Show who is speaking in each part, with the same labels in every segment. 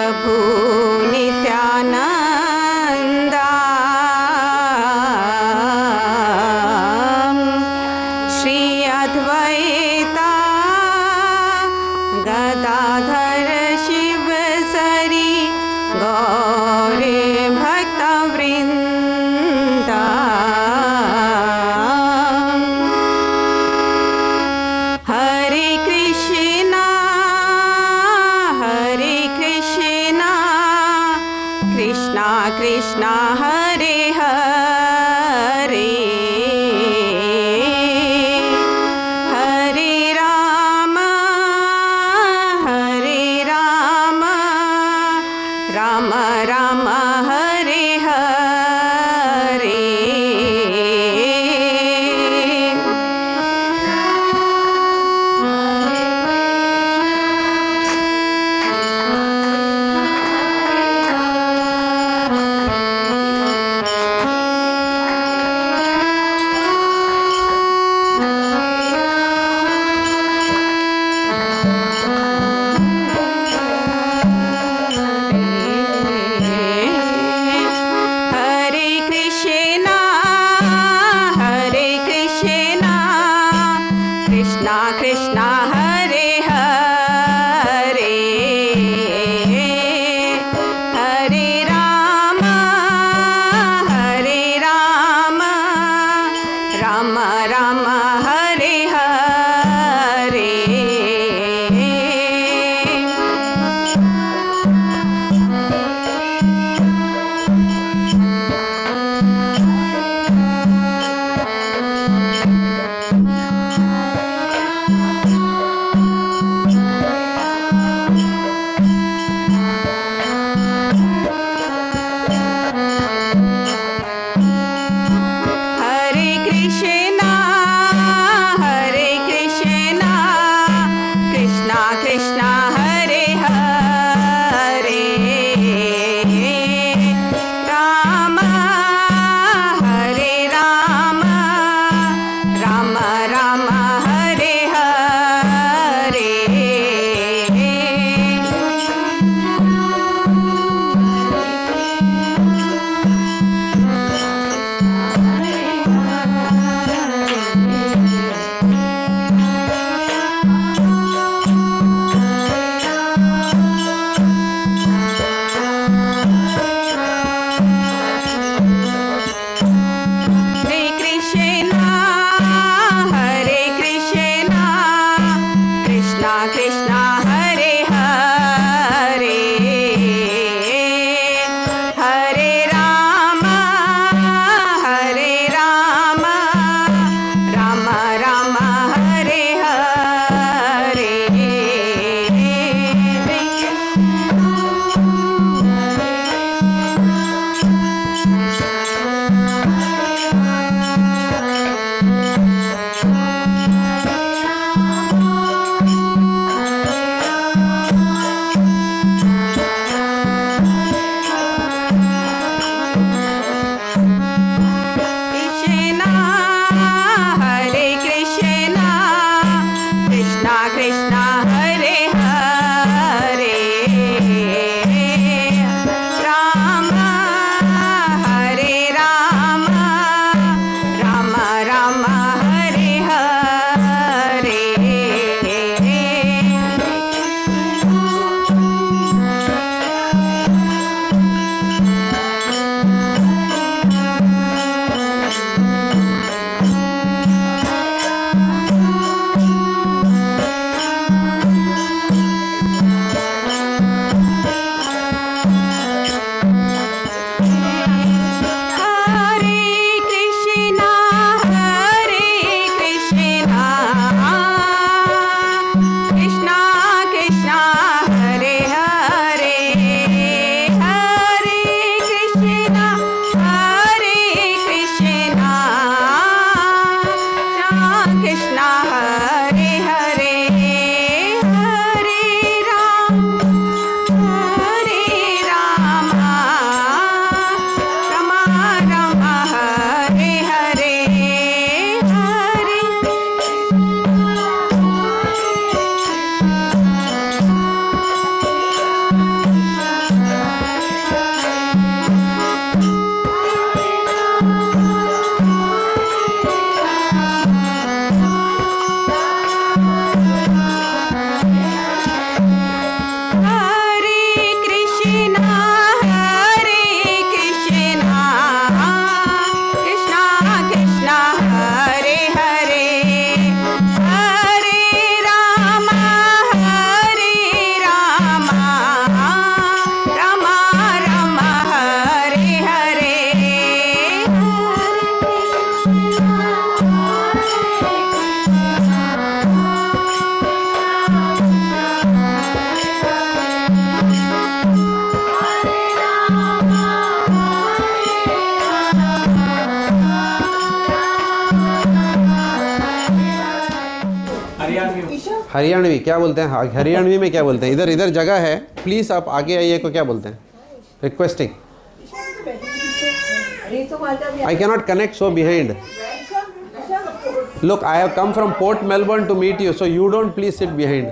Speaker 1: प्रभु नित्यानंदा श्री अद्वैता गदाधर शिव सरी गौरे भक्तवृंदा हरे कृष्णा कृष्णा कृष्णा हरे हरे हरे राम राम राम हरे हरे
Speaker 2: हरियाणवी क्या बोलते हैं? हरियाणवी में क्या बोलते हैं? इधर इधर जगह है, प्लीज़ आप आगे आइए को क्या बोलते हैं? Requesting. I can not connect so behind. Look, I have come from Port Melbourne to meet you, so you don't please sit behind.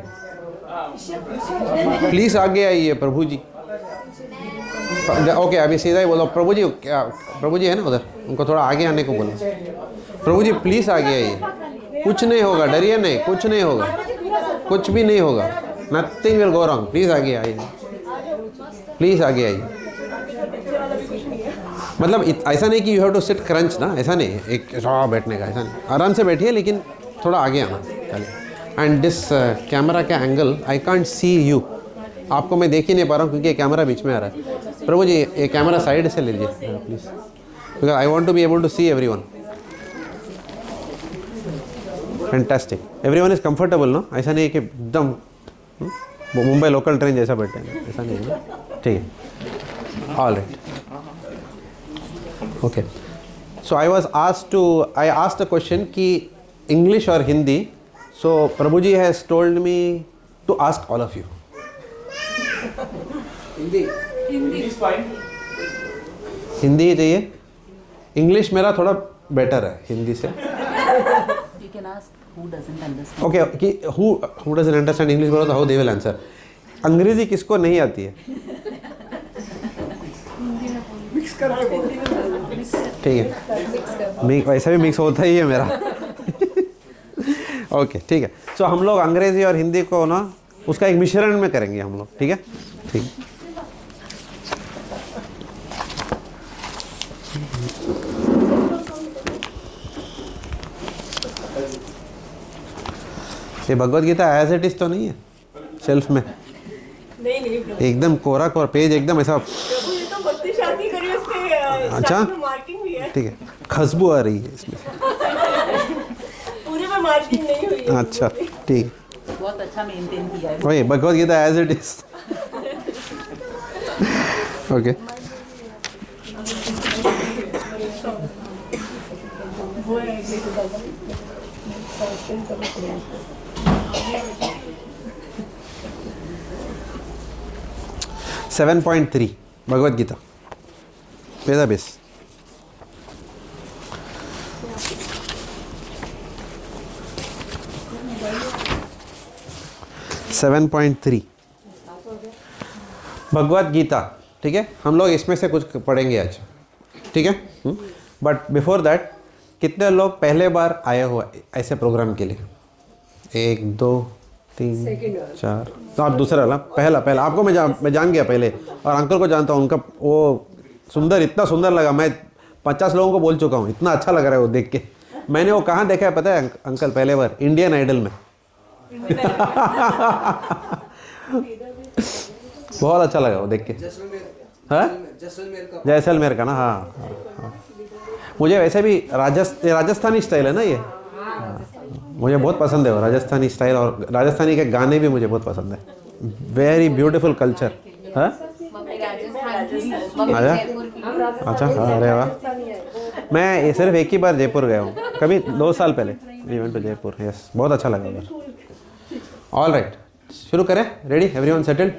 Speaker 2: Please आगे आइए प्रभु जी। ओके अभी सीधा ही बोलो प्रभु जी। क्या प्रभु जी है ना उधर, उनको थोड़ा आगे आने को बोलो। प्रभु जी प्लीज़ आगे आइए, कुछ नहीं होगा, डरिए नहीं, कुछ नहीं होगा, कुछ भी नहीं होगा, nothing will go wrong. Please आगे आइए, प्लीज़ आगे आइए। मतलब ऐसा नहीं कि you have to sit crunch ना, ऐसा नहीं, एक ऐसा बैठने का ऐसा नहीं, आराम से बैठिए लेकिन थोड़ा आगे आना पहले। एंड दिस कैमरा का angle I can't see you, आपको मैं देख ही नहीं पा रहा हूँ क्योंकि ये कैमरा बीच में आ रहा है। प्रभु जी ये कैमरा साइड से ले लीजिए please, because I want to be able to see everyone. Fantastic, everyone is comfortable ना, ऐसा नहीं है कि एकदम मुंबई लोकल ट्रेन जैसा बैठे हैं, ऐसा नहीं है ना, ठीक है। All right, okay. So I asked a question कि इंग्लिश और Hindi. So Prabhu ji has told me to ask all of you. Hindi ही चाहिए, इंग्लिश मेरा थोड़ा बेटर है हिंदी से। ओके कि हु डजंट अंडरस्टैंड इंग्लिश बोलो तो हाउ दे विल आंसर। अंग्रेजी किसको नहीं आती है? ठीक है, वैसा भी मिक्स होता ही है मेरा। ओके ठीक है। सो हम लोग अंग्रेजी और हिंदी को ना उसका एक मिश्रण में करेंगे हम लोग, ठीक है? ठीक। ये भगवत गीता एज इट इज तो नहीं है शेल्फ में? नहीं एकदम कोरा कोरा पेज, एकदम ऐसा। अच्छा ठीक है, खुशबू आ रही है इसमें।
Speaker 3: पूरे में मार्किंग नहीं हुई है।
Speaker 2: अच्छा ठीक,
Speaker 3: बहुत अच्छा मेंटेन किया है।
Speaker 2: वही Bhagavad Gita as it is. Okay seven 7.3 Bhagavad Gita Vedabase. 7.3 Bhagavad Gita, ठीक है? हम लोग इसमें से कुछ पढ़ेंगे आज, ठीक है? बट बिफोर दैट, कितने लोग पहले बार आए हो ऐसे प्रोग्राम के लिए? 1 2 3 4। तो आप दूसरा ना, पहला आपको मैं जान गया पहले, और अंकल को जानता हूँ। उनका वो सुंदर, इतना सुंदर लगा, मैं 50 लोगों को बोल चुका हूँ, इतना अच्छा लग रहा है वो देख के। मैंने वो कहाँ देखा है पता है अंकल? पहले बार इंडियन आइडल में। बहुत अच्छा लगा वो देख के। हाँ जैसलमेर का ना, हाँ। मुझे वैसे भी राजस्थानी स्टाइल है ना ये, मुझे बहुत पसंद है वो राजस्थानी स्टाइल, और राजस्थानी के गाने भी मुझे बहुत पसंद है। Very beautiful culture. हाँ अच्छा, हाँ अरे वाह। मैं सिर्फ एक ही बार जयपुर गया हूँ, कभी 2 साल पहले we went to Jaipur. Yes, बहुत अच्छा लगा उधर। ऑल राइट, शुरू करें? Ready? Everyone settled?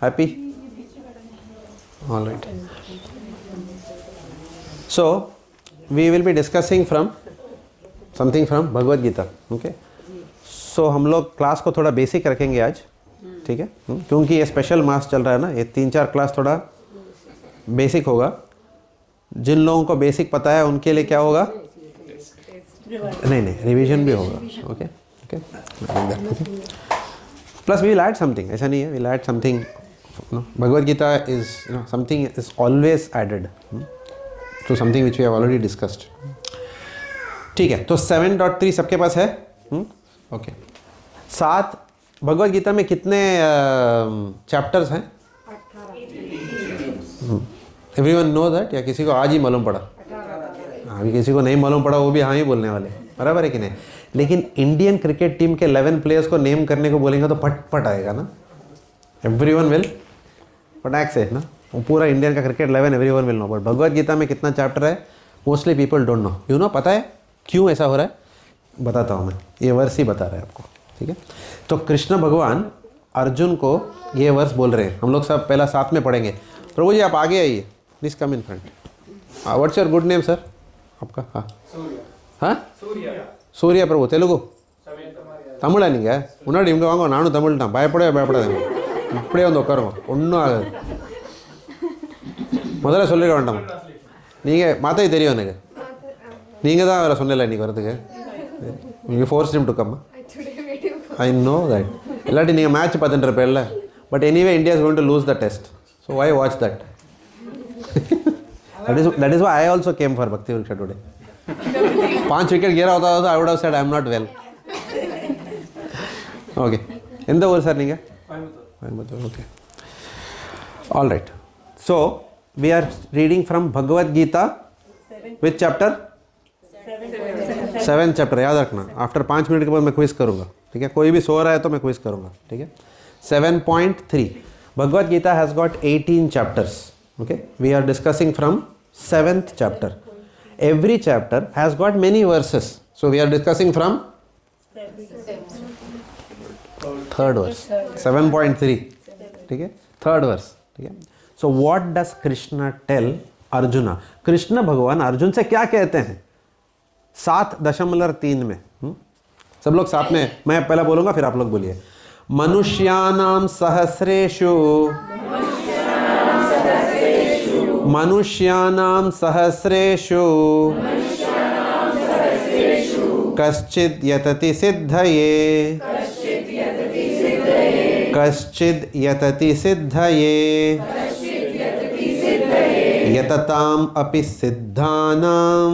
Speaker 2: Happy? All right. So we will be discussing from something from Bhagavad Gita. Okay, so हम लोग क्लास को थोड़ा बेसिक रखेंगे आज, ठीक है? क्योंकि ये स्पेशल मास चल रहा है ना, ये 3-4 क्लास थोड़ा बेसिक होगा। जिन लोगों को बेसिक पता है उनके लिए क्या होगा? नहीं रिवीजन भी होगा। Okay okay, plus we will add something, ऐसा नहीं है, we will add something. Bhagavad Gita is something is always added to something which we have already discussed, ठीक है? तो 7.3 सबके पास है? ओके। 7 भगवत गीता में कितने चैप्टर्स हैं? एवरीवन नो दैट, या किसी को आज ही मालूम पड़ा? अभी किसी को नहीं मालूम पड़ा, वो भी हाँ ही बोलने वाले, बराबर है कि नहीं? लेकिन इंडियन क्रिकेट टीम के 11 प्लेयर्स को नेम करने को बोलेंगे तो फट आएगा ना। एवरीवन विल फटाक से ना, वो पूरा इंडियन का cricket 11 everyone will know. But Bhagavad Gita में कितना चैप्टर है mostly people don't know. You know, पता है क्यों ऐसा हो रहा है? बताता हूँ मैं, ये वर्स ही बता रहा है आपको। ठीक है। तो कृष्ण भगवान अर्जुन को ये वर्स बोल रहे हैं, हम लोग सब पहला साथ में पढ़ेंगे। प्रभु जी आप आगे आइए, please come in front. What's your good name sir आपका? हाँ हाँ சூர்யா பிரபு. தெலுங்கு தமிழா நீங்கள்? முன்னாடி இங்கே வாங்க, நானும் தமிழ் தான். பயப்படாதீங்க, இப்படியே வந்து உட்காருங்க, ஒன்றும் ஆகாது. முதல்ல சொல்லிட வேண்டாம், நீங்கள் மாற்றி தெரியும் எனக்கு. நீங்கள் தான் வேறு சொன்னல இன்றைக்கி வரதுக்கு. நீங்கள் force time to come. I know that. இல்லாட்டி நீங்கள் மேட்ச் பார்த்துட்டு இருப்பேன்ல. But anyway India is going to lose the test, so why watch that. that is why I also came for Bhakti Vriksha today. 5 wicket गिरा होता तो I would have said I am not well. Okay. எந்த ஊர் sir நீங்கள்? Coimbatore. Okay. All right. So we are reading from Bhagavad Gita. Which chapter? 7th chapter. याद रखना. After 5 minute के बाद मैं क्विज करूँगा, ठीक है? कोई भी सो रहा है तो मैं क्विज करूँगा, ठीक है? 7.3. Bhagavad Gita has got 18 chapters. Okay. We are discussing from 7th chapter. Every chapter has got many verses. So we are discussing from 3rd verse. 7.3. ठीक है? 3rd verse. ठीक है? So what does Krishna tell Arjuna? Krishna भगवान अर्जुन से क्या कहते हैं 7.3 में? सब लोग साथ में, मैं पहला बोलूंगा फिर आप लोग बोलिए. मनुष्यानां सहस्रेषु कश्चिद् यतति सिद्धये यतताम् अपि सिद्धानां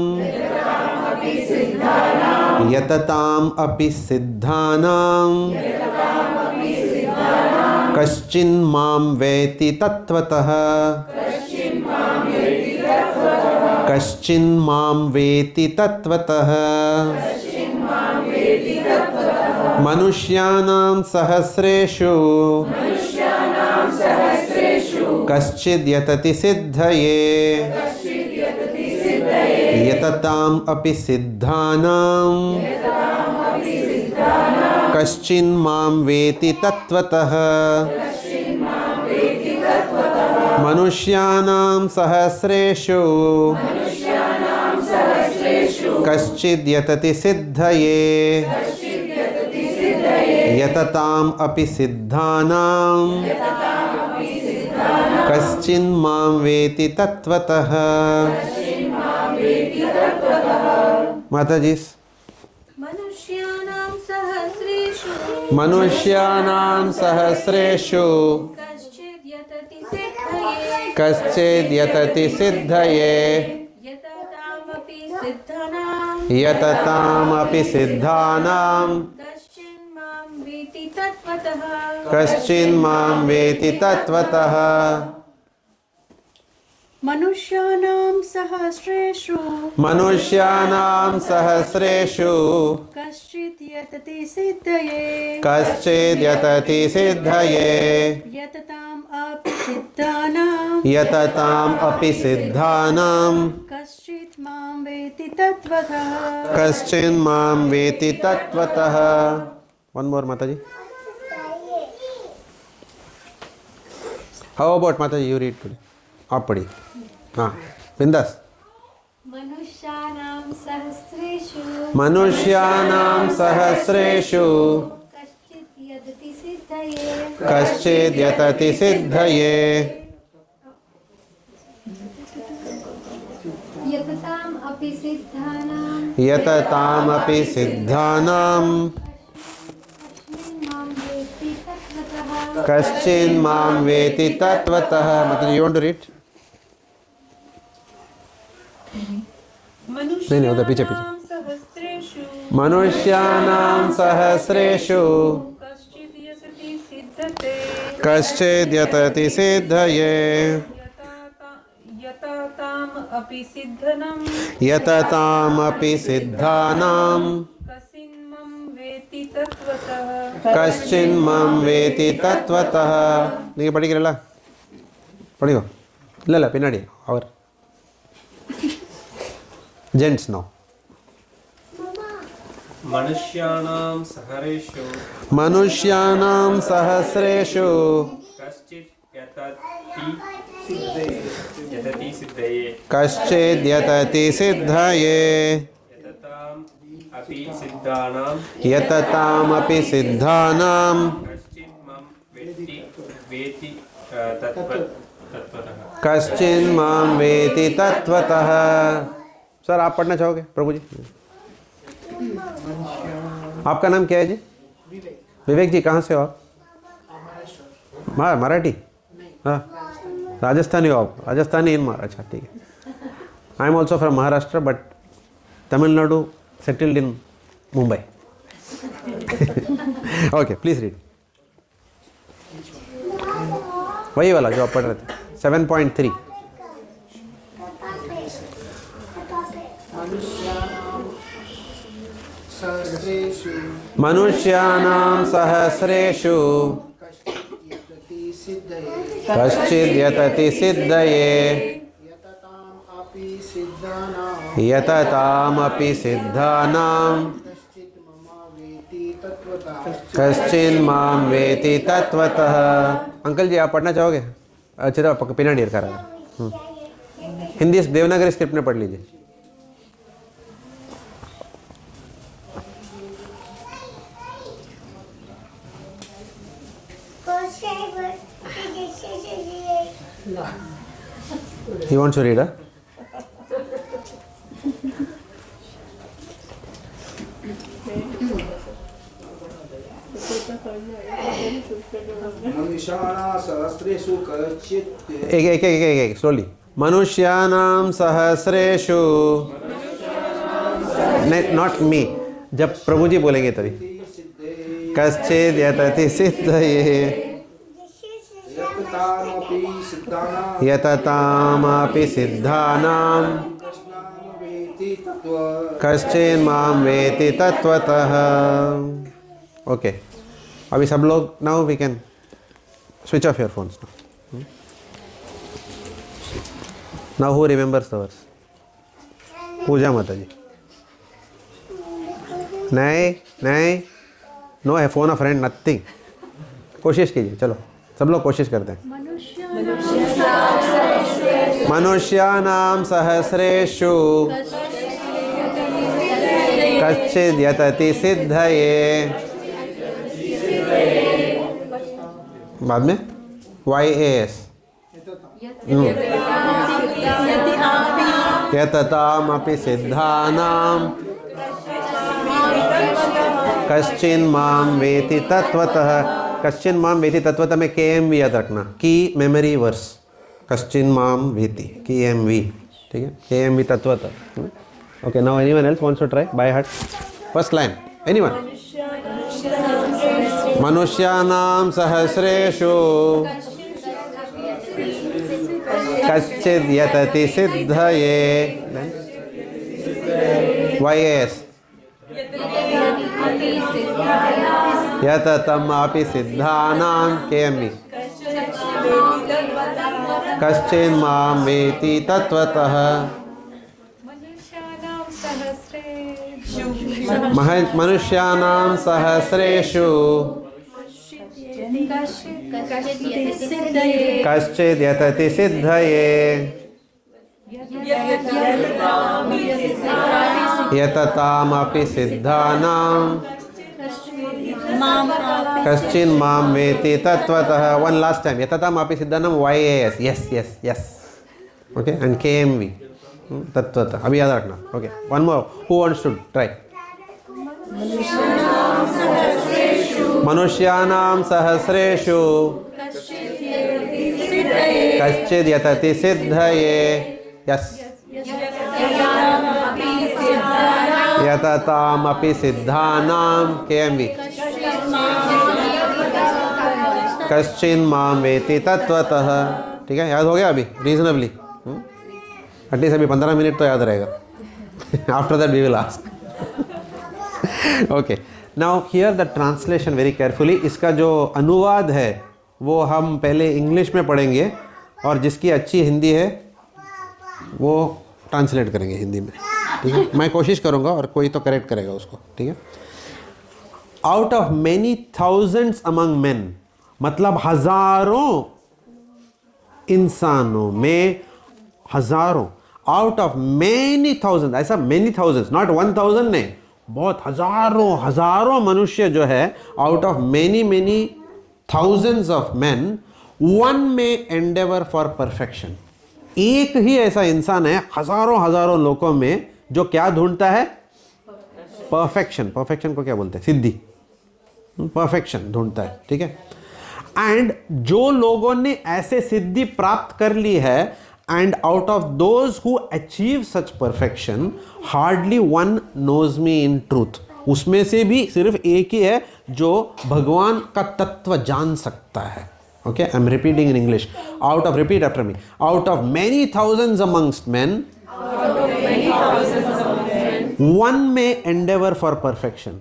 Speaker 2: कश्चिन्मां वेति तत्त्वतः मनुष्याणां सहस्रेषु कश्चिद् यतति सिद्धये यतताम् अपि सिद्धानां कश्चिन्मां वेति तत्त्वतः मनुष्याणां सहस्रेषु कश्चिद् यतति सिद्धये यतताम् अपि सिद्धानां कश्चिन्मां वेति तत्त्वतः. माता जी. मनुष्याणां सहस्रेषु कश्चिद् यतति सिद्धये यतताम् अपि सिद्धानां कश्चिन्मां वेति तत्त्वतः.
Speaker 4: मनुष्याणां सहस्रेषु कश्चिद् यतति सिद्धये यतताम् अपि सिद्धानां कश्चिन्मां वेति तत्त्वतः.
Speaker 2: One more, Mataji. How about Mataji? You read today. आप पढ़िए. हाँ, बिंदास.
Speaker 4: मनुष्याणां
Speaker 2: सहस्रेषु कश्चिद् यतति सिद्धये यतताम् अपि सिद्धानां कश्चिन्मां वेति तत्त्वतः. मतलब you want to read? नहीं उधर पीछे. मनुष्याणां सहस्रेषु कश्चिद् यतति सिद्धये यतताम् अपि सिद्धानां कश्चिन्मां वेति तत्त्वतः. நீங்கள் படிக்கிறீங்களா? படிங்க. இல்லை பின்னாடி அவர் ஜென்ட்ஸ் நோ.
Speaker 5: मनुष्याणां सहरेषु
Speaker 2: मनुष्याणां सहस्रेषु
Speaker 5: कश्चित् यतति सिद्धये
Speaker 2: कश्चिद्यतति सिद्धये
Speaker 5: यतताम् अपि सिद्धानां
Speaker 2: यततामपि सिद्धानां
Speaker 5: कश्चित् मम वेति तत्त्वतः
Speaker 2: कश्चिन्मां वेति तत्त्वतः। सर आप पढ़ना चाहोगे प्रभु जी? आपका नाम क्या है जी? विवेक जी। कहाँ से हो आप? मराठी? हाँ, राजस्थानी हो आप? राजस्थानी इन अच्छा ठीक है। I am also from Maharashtra but Tamil Nadu settled in Mumbai. Okay please read. वही वाला जो आप पढ़ रहे थे 7.3। मनुष्याणां सहस्रेषु कश्चिद्यतति सिद्धये यततामपि सिद्धानां कश्चिन्मां वेति तत्त्वतः। अंकल जी आप पढ़ना चाहोगे? अच्छा तो पिना डेर करा। हिंदी देवनागरी स्क्रिप्ट में पढ़ लीजिए। He wants to read, huh? एक स्लोली। मनुष्याणां सहस्रेषु, नॉट मी, जब प्रभु जी बोलेंगे तभी। कश्चिद् यतति सिद्धये यततामपि सिद्धानां कश्चिन्मां वेति तत्त्वतः। ओके, अभी सब लोग now we can switch off your phones now. Now who remembers the verse? Puja Mata ji. नहीं, नो है फोन अ फ्रेंड, नथिंग। कोशिश कीजिए, चलो सब लोग कोशिश करते हैं। मनुष्याणां सहस्रेषु कश्चिद् यतति सिद्धये। बाद में YAS यततामपि सिद्धानां कश्चिन्मां वेति तत्त्वतः। कश्चिन्मां वेति तत्त्वतः में KMV याद रखना, की मेमोरी वर्स। कश्चिन्मां वेति KMV, ठीक है, KMV तत्त्वतः। Okay, now anyone else wants to try by heart? First line, anyone? मनुष्याणां सहस्रेषु कश्चिद् यतति सिद्धये। YAS यततामपि सिद्धानां KMV कश्चिन्मां वेति तत्त्वतः। मनुष्याणां सहस्रेषु कश्चिद् यतति सिद्धये यततामपि सिद्धानां कश्चिन्मां वेति तत्त्वतः। वन लास्ट टाइम, यततामपि सिद्धानां YAS, yes. Okay, and KMV तत्त्वतः। अभी याद रखना। Okay, one more, who wants to try? मनुष्याणां सहस्रेषु कश्चिद् यतति सिद्धये यस यततामपि सिद्धानां KMV कश्चिन्मां वेति तत्त्वतः। ठीक है, याद हो गया अभी रीजनेबली? एटलीस्ट अभी 15 मिनट तो याद रहेगा। After that we will ask. Okay, now hear the translation very carefully. इसका जो अनुवाद है वो हम पहले इंग्लिश में पढ़ेंगे और जिसकी अच्छी हिंदी है वो ट्रांसलेट करेंगे हिंदी में। ठीक है, मैं कोशिश करूँगा और कोई तो करेक्ट करेगा उसको, ठीक है। Out of many thousands among main, मतलब हजारों इंसानों में, हजारों, आउट ऑफ मैनी थाउजेंड, ऐसा मैनी थाउजेंड्स, नॉट 1000 नहीं, बहुत हजारों हजारों मनुष्य जो है, out of many many thousands of main, one may endeavour for perfection. एक ही ऐसा इंसान है हजारों हजारों लोगों में जो क्या ढूंढता है? परफेक्शन। परफेक्शन को क्या बोलते हैं? सिद्धि। परफेक्शन ढूंढता है, ठीक है। एंड जो लोगों ने ऐसे सिद्धि प्राप्त कर ली है, and out of those who achieve such perfection, hardly one knows me in truth, उसमें से भी सिर्फ एक ही है जो भगवान का तत्व जान सकता है। Okay, I am repeating in English, out of, repeat after me, out of many thousands amongst men, one may endeavour for perfection,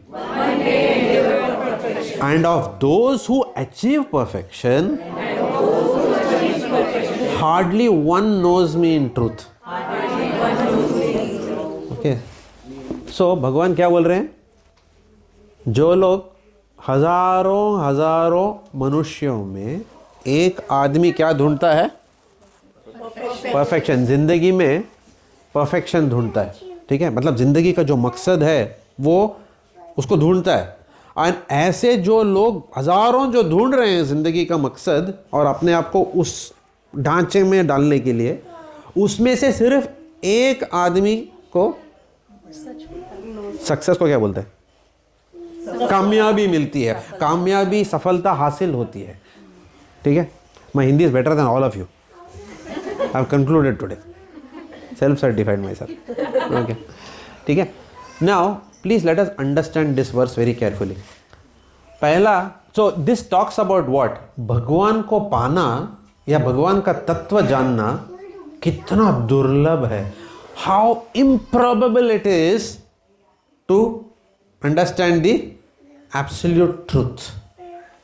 Speaker 2: and of those who achieve perfection, hardly one knows me in truth. Okay, so भगवान क्या बोल रहे हैं? जो लोग हजारों हजारों मनुष्यों में एक आदमी क्या ढूंढता है? परफेक्शन। जिंदगी में परफेक्शन ढूंढता है, ठीक है, मतलब जिंदगी का जो मकसद है वो उसको ढूंढता है। और ऐसे जो लोग हजारों जो ढूंढ रहे हैं ज़िंदगी का मकसद और अपने आप को उस ढांचे में डालने के लिए, उसमें से सिर्फ एक आदमी को सक्सेस को क्या बोलते हैं? कामयाबी मिलती है, कामयाबी, सफलता हासिल होती है, ठीक है। My Hindi is better than all of you, I have concluded today, self certified myself. Okay, ठीक है। Now please let us understand this verse very carefully. पहला, so this talks about what? भगवान को पाना या भगवान का तत्व जानना कितना दुर्लभ है। How improbable it is to understand the absolute truth.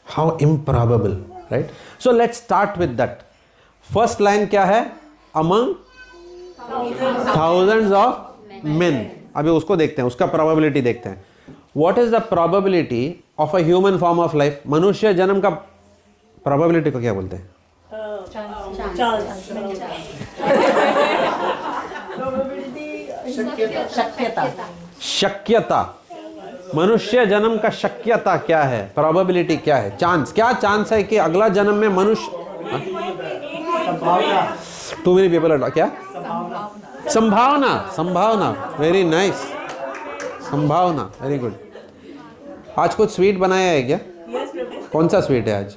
Speaker 2: How improbable, right? So let's start with that. First line क्या है? Among thousands of men. अभी उसको देखते हैं, उसका प्रोबेबिलिटी देखते हैं। What is the probability of a human form of life? मनुष्य जन्म का प्रोबेबिलिटी को क्या बोलते हैं? शक्यता। मनुष्य जन्म का शक्यता क्या है? प्रोबेबिलिटी क्या है? चांस। क्या चांस है कि अगला जन्म में मनुष्य? Too many people. क्या? संभावना। संभावना, वेरी नाइस, संभावना, वेरी गुड। आज कुछ स्वीट बनाया है क्या? कौन सा स्वीट है आज?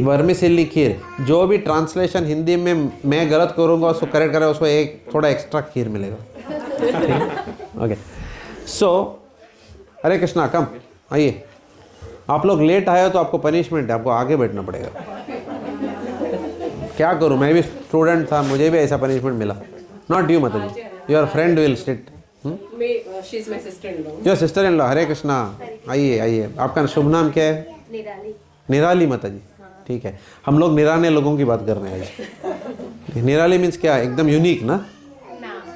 Speaker 2: वर्मिसेली खीर। जो भी ट्रांसलेशन हिंदी में मैं गलत करूंगा उसको करेक्ट करें, उसको एक थोड़ा एक्स्ट्रा खीर मिलेगा। ओके, सो हरे कृष्णा, कम आइए। आप लोग लेट आए हो तो आपको पनिशमेंट है, आपको आगे बैठना पड़ेगा। क्या करूं, मैं भी स्टूडेंट था, मुझे भी ऐसा पनिशमेंट मिला। Not you Mata ji, your friend will sit. Your sister in law. Hare Krishna, आइए आइए। आपका शुभ नाम क्या है?
Speaker 3: निराली।
Speaker 2: निराली माता जी, ठीक है। हम लोग निराने लोगों की बात कर रहे हैं आज। निराली मीन्स क्या? एकदम यूनिक ना?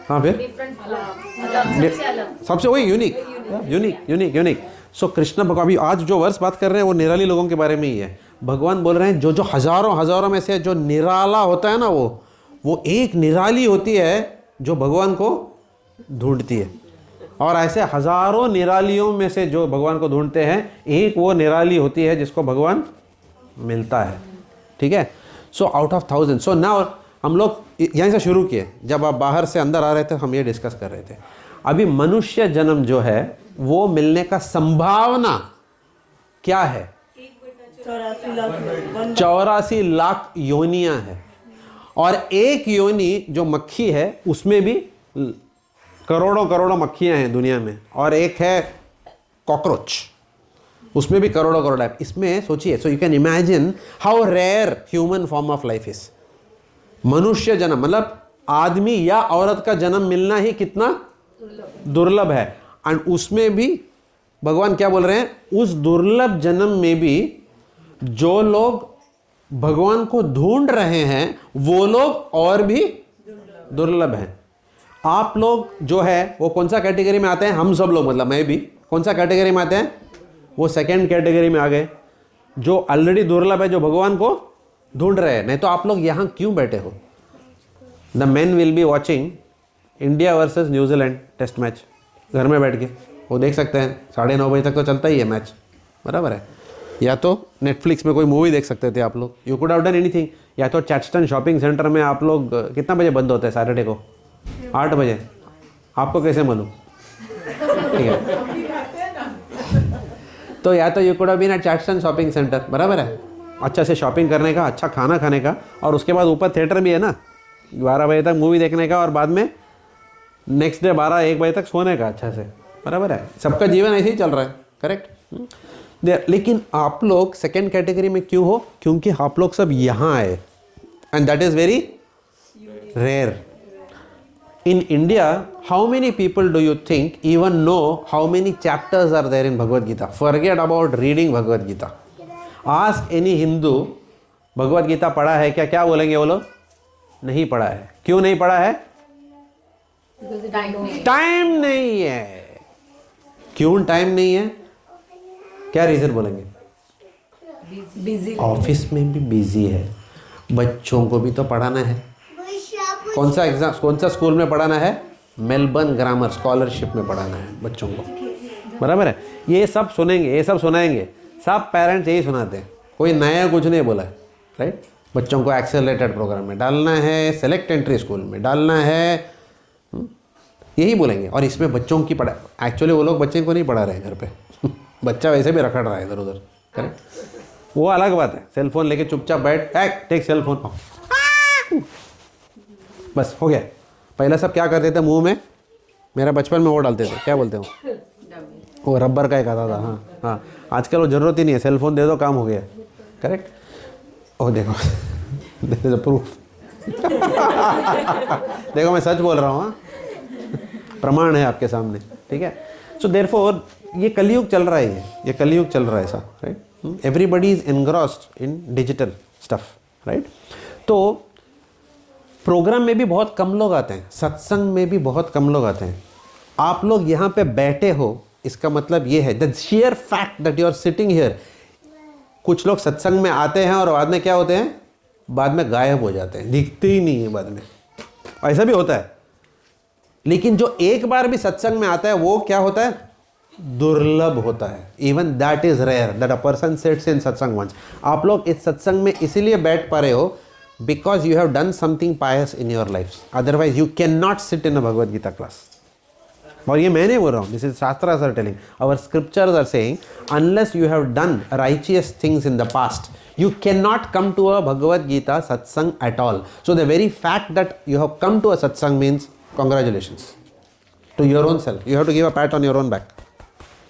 Speaker 2: हाँ, फिर सबसे वही यूनिक, यूनिक यूनिक यूनिक। सो कृष्ण भगवान, अभी आज जो वर्ष बात कर रहे हैं वो निराली लोगों के बारे में ही है। भगवान बोल रहे हैं जो जो हजारों हजारों में से जो निराला होता है ना, वो एक निराली होती है जो भगवान को ढूंढती है। और ऐसे हजारों निरालियों में से जो भगवान को ढूंढते हैं, एक वो निराली होती है जिसको भगवान मिलता है, ठीक है। So out of thousand. So now हम लोग यहीं से शुरू किए, जब आप बाहर से अंदर आ रहे थे हम ये डिस्कस कर रहे थे। अभी मनुष्य जन्म जो है वो मिलने का संभावना क्या है? 84 लाख योनियां हैं, और एक योनि जो मक्खी है उसमें भी करोड़ों करोड़ों मक्खियां हैं दुनिया में, और एक है कॉकरोच, उसमें भी करोड़ों करोड़ है। इसमें सोचिए, so you can imagine how rare human form of life is. मनुष्य जन्म मतलब आदमी या औरत का जन्म मिलना ही कितना दुर्लभ है। एंड उसमें भी भगवान क्या बोल रहे हैं? उस दुर्लभ जन्म में भी जो लोग भगवान को ढूंढ रहे हैं वो लोग और भी दुर्लभ हैं। आप लोग जो है वो कौन सा कैटेगरी में आते हैं? हम सब लोग, मतलब मैं भी कौन सा कैटेगरी में आते हैं? वो सेकेंड कैटेगरी में आ गए, जो ऑलरेडी दुर्लभ है, जो भगवान को ढूंढ रहे हैं। नहीं तो आप लोग यहाँ क्यों बैठे हो? The men will be watching India versus New Zealand test match घर में बैठ के, वो देख सकते हैं। 9:30 बजे तक तो चलता ही है मैच, बराबर है। या तो नेटफ्लिक्स में कोई मूवी देख सकते थे आप लोग, you could have done anything. या तो चैटस्टन शॉपिंग सेंटर में आप लोग कितना बजे बंद होते हैं सैटरडे को? 8 बजे। आपको कैसे मालूम? ठीक है, तो या तो you could have been at Chadstone shopping centre, बराबर है। अच्छा से शॉपिंग करने का, अच्छा खाना खाने का, और उसके बाद ऊपर थिएटर भी है ना, 12 बजे तक मूवी देखने का, और बाद में नेक्स्ट डे 12-1 बजे तक सोने का अच्छा से, बराबर है। सबका जीवन ऐसे ही चल रहा है, करेक्ट। लेकिन आप लोग सेकेंड कैटेगरी में क्यों हो? क्योंकि आप लोग सब यहाँ आए, and that is very rare. In India, how many people do you think even know how many chapters are there in Bhagavad Gita? Forget about reading Bhagavad Gita. Ask any Hindu, Bhagavad Gita पढ़ा है क्या? क्या बोलेंगे वो लोग? नहीं पढ़ा है। क्यों नहीं पढ़ा है? टाइम नहीं है। क्यों टाइम नहीं है? क्या रीजन बोलेंगे? बिजी, ऑफिस में भी बिजी है, बच्चों को भी तो पढ़ाना है। कौन सा स्कूल में पढ़ाना है? मेलबर्न ग्रामर स्कॉलरशिप में पढ़ाना है बच्चों को, बराबर है। ये सब सुनेंगे, ये सब सुनाएंगे, सब पेरेंट्स यही सुनाते हैं, कोई नया कुछ नहीं बोला है, राइट। बच्चों को एक्सेलरेटेड प्रोग्राम में डालना है, सेलेक्ट एंट्री स्कूल में डालना है, यही बोलेंगे। और इसमें बच्चों की पढ़ाई, एक्चुअली वो लोग बच्चे को नहीं पढ़ा रहे हैं घर पे बच्चा वैसे भी रखड़ रहा है इधर उधर, करेक्ट। वो अलग बात है। सेलफोन लेके चुपचाप बैठ, टेक सेलफोन, बस हो गया। पहले सब क्या करते थे? मुंह में, मेरा बचपन में वो डालते थे, क्या बोलते हो, वो रबर का एक आता था। हाँ, आजकल वो ज़रूरत ही नहीं है, सेलफोन दे दो काम हो गया, करेक्ट। ओ देखो दिस इज अ प्रूफ देखो मैं सच बोल रहा हूँ, प्रमाण है आपके सामने, ठीक है। सो देयरफॉर ये कलयुग चल रहा है, ये कलयुग चल रहा है ऐसा, right. Everybody is engrossed in digital stuff, right. तो प्रोग्राम में भी बहुत कम लोग आते हैं, सत्संग में भी बहुत कम लोग आते हैं। आप लोग यहाँ पे बैठे हो, इसका मतलब ये है the sheer fact that you are sitting here. कुछ लोग सत्संग में आते हैं और बाद में क्या होते हैं? बाद में गायब हो जाते हैं, दिखते ही नहीं है बाद में, ऐसा भी होता है। लेकिन जो एक बार भी सत्संग में आता है वो क्या होता है? दुर्लभ होता है। Even that is rare that a person sits in satsang once. आप लोग इस सत्संग में इसीलिए बैठ पा रहे हो because you have done something pious in your lives, otherwise you cannot sit in a Bhagavad Gita class. और ये मैं नहीं बोल रहा हूँ, this is Shastras are telling, our scriptures are saying unless you have done righteous things in the past, you cannot come to a Bhagavad Gita satsang at all. So the very fact that you have come to a satsang means congratulations to your own self. You have to give a pat on your own back,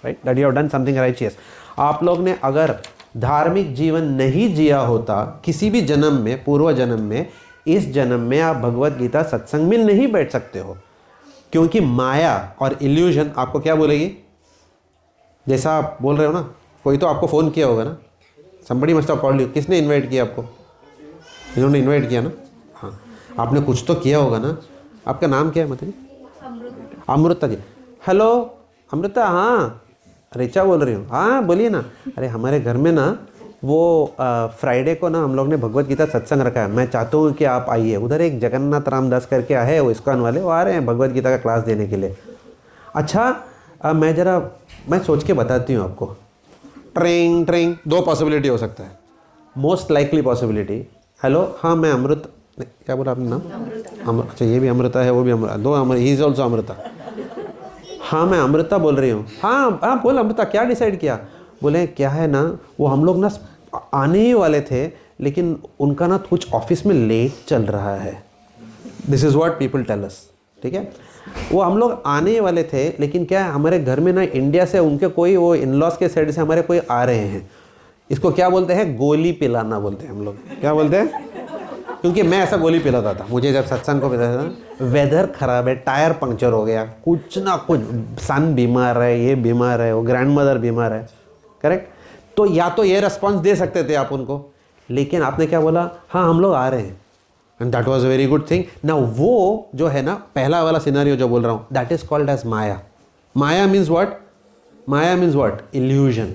Speaker 2: right, that you have done something righteous. आप लोग ने अगर धार्मिक जीवन नहीं जिया होता किसी भी जन्म में, पूर्व जन्म में, इस जन्म में आप भगवत गीता सत्संग में नहीं बैठ सकते हो, क्योंकि माया और इल्यूजन आपको क्या बोलेगी? जैसा आप बोल रहे हो ना, कोई तो आपको फ़ोन किया होगा ना, somebody must have called you. किसने इनवाइट किया आपको? इन्होंने इनवाइट किया ना, हाँ, आपने कुछ तो किया होगा ना। आपका नाम क्या है मतलब? अमृता जी। हेलो अमृता, हाँ रिचा बोल रही हूँ। हाँ बोलिए ना। अरे हमारे घर में ना वो फ्राइडे को ना हम लोग ने भगवत गीता सत्संग रखा है, मैं चाहता हूँ कि आप आइए। उधर एक जगन्नाथ रामदास करके आए, वो इस्कॉन वाले, वो आ रहे हैं भगवत गीता का क्लास देने के लिए। अच्छा मैं सोच के बताती हूँ आपको। ट्रेंग ट्रेंग, 2 पॉसिबिलिटी हो सकता है। मोस्ट लाइकली पॉसिबिलिटी, हेलो हाँ मैं अमृत, क्या बोला आपने नाम? अच्छा ये भी अमृता है, वो भी अमृता, 2 अमृता, ही इज ऑल्सो अमृता। हाँ मैं अमृता बोल रही हूँ। हाँ बोल अमृता, क्या डिसाइड किया? बोले क्या है ना, वो हम लोग ना आने ही वाले थे, लेकिन उनका ना कुछ ऑफिस में लेट चल रहा है। This is what people tell us, ठीक है। वो हम लोग आने ही वाले थे, लेकिन क्या है हमारे घर में ना इंडिया से उनके कोई, वो इन लॉज के साइड से हमारे कोई आ रहे हैं। इसको क्या बोलते हैं? गोली पिलाना बोलते हैं हम लोग। क्या बोलते हैं? क्योंकि मैं ऐसा गोली पिलाता था, मुझे जब सत्संग को पिलाता था, वेदर ख़राब है, टायर पंक्चर हो गया, कुछ ना कुछ, सन बीमार है, ये बीमार है, वो ग्रैंड मदर बीमार है, करेक्ट। तो या तो ये रिस्पॉन्स दे सकते थे आप उनको, लेकिन आपने क्या बोला? हाँ हम लोग आ रहे हैं। And that was a very good thing. Now वो जो है ना पहला वाला सिनेरियो जो बोल रहा हूँ, that is called as maya. Maya means what? Maya means what? Illusion.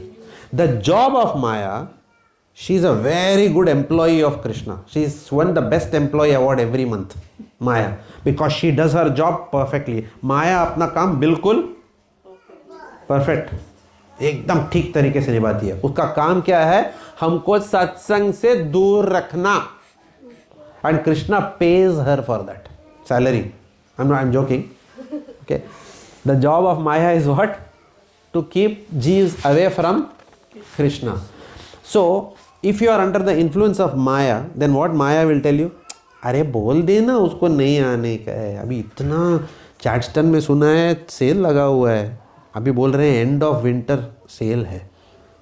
Speaker 2: The job of maya, she is a very good employee of Krishna. She is won the best employee award every month, Maya, because she does her job perfectly. Maya अपना काम बिल्कुल perfect, एकदम ठीक तरीके से निभाती है. उसका काम क्या है? हमको सत्संग से दूर रखना. And Krishna pays her for that salary. I'm joking. Okay. The job of Maya is what? To keep Jeeves away from Krishna. So if you are under the influence of Maya, then what Maya will tell you? अरे बोल देना उसको नहीं आने का है. अभी इतना चैटस्टन में सुना है सेल लगा हुआ है, अभी बोल रहे हैं एंड ऑफ विंटर सेल है,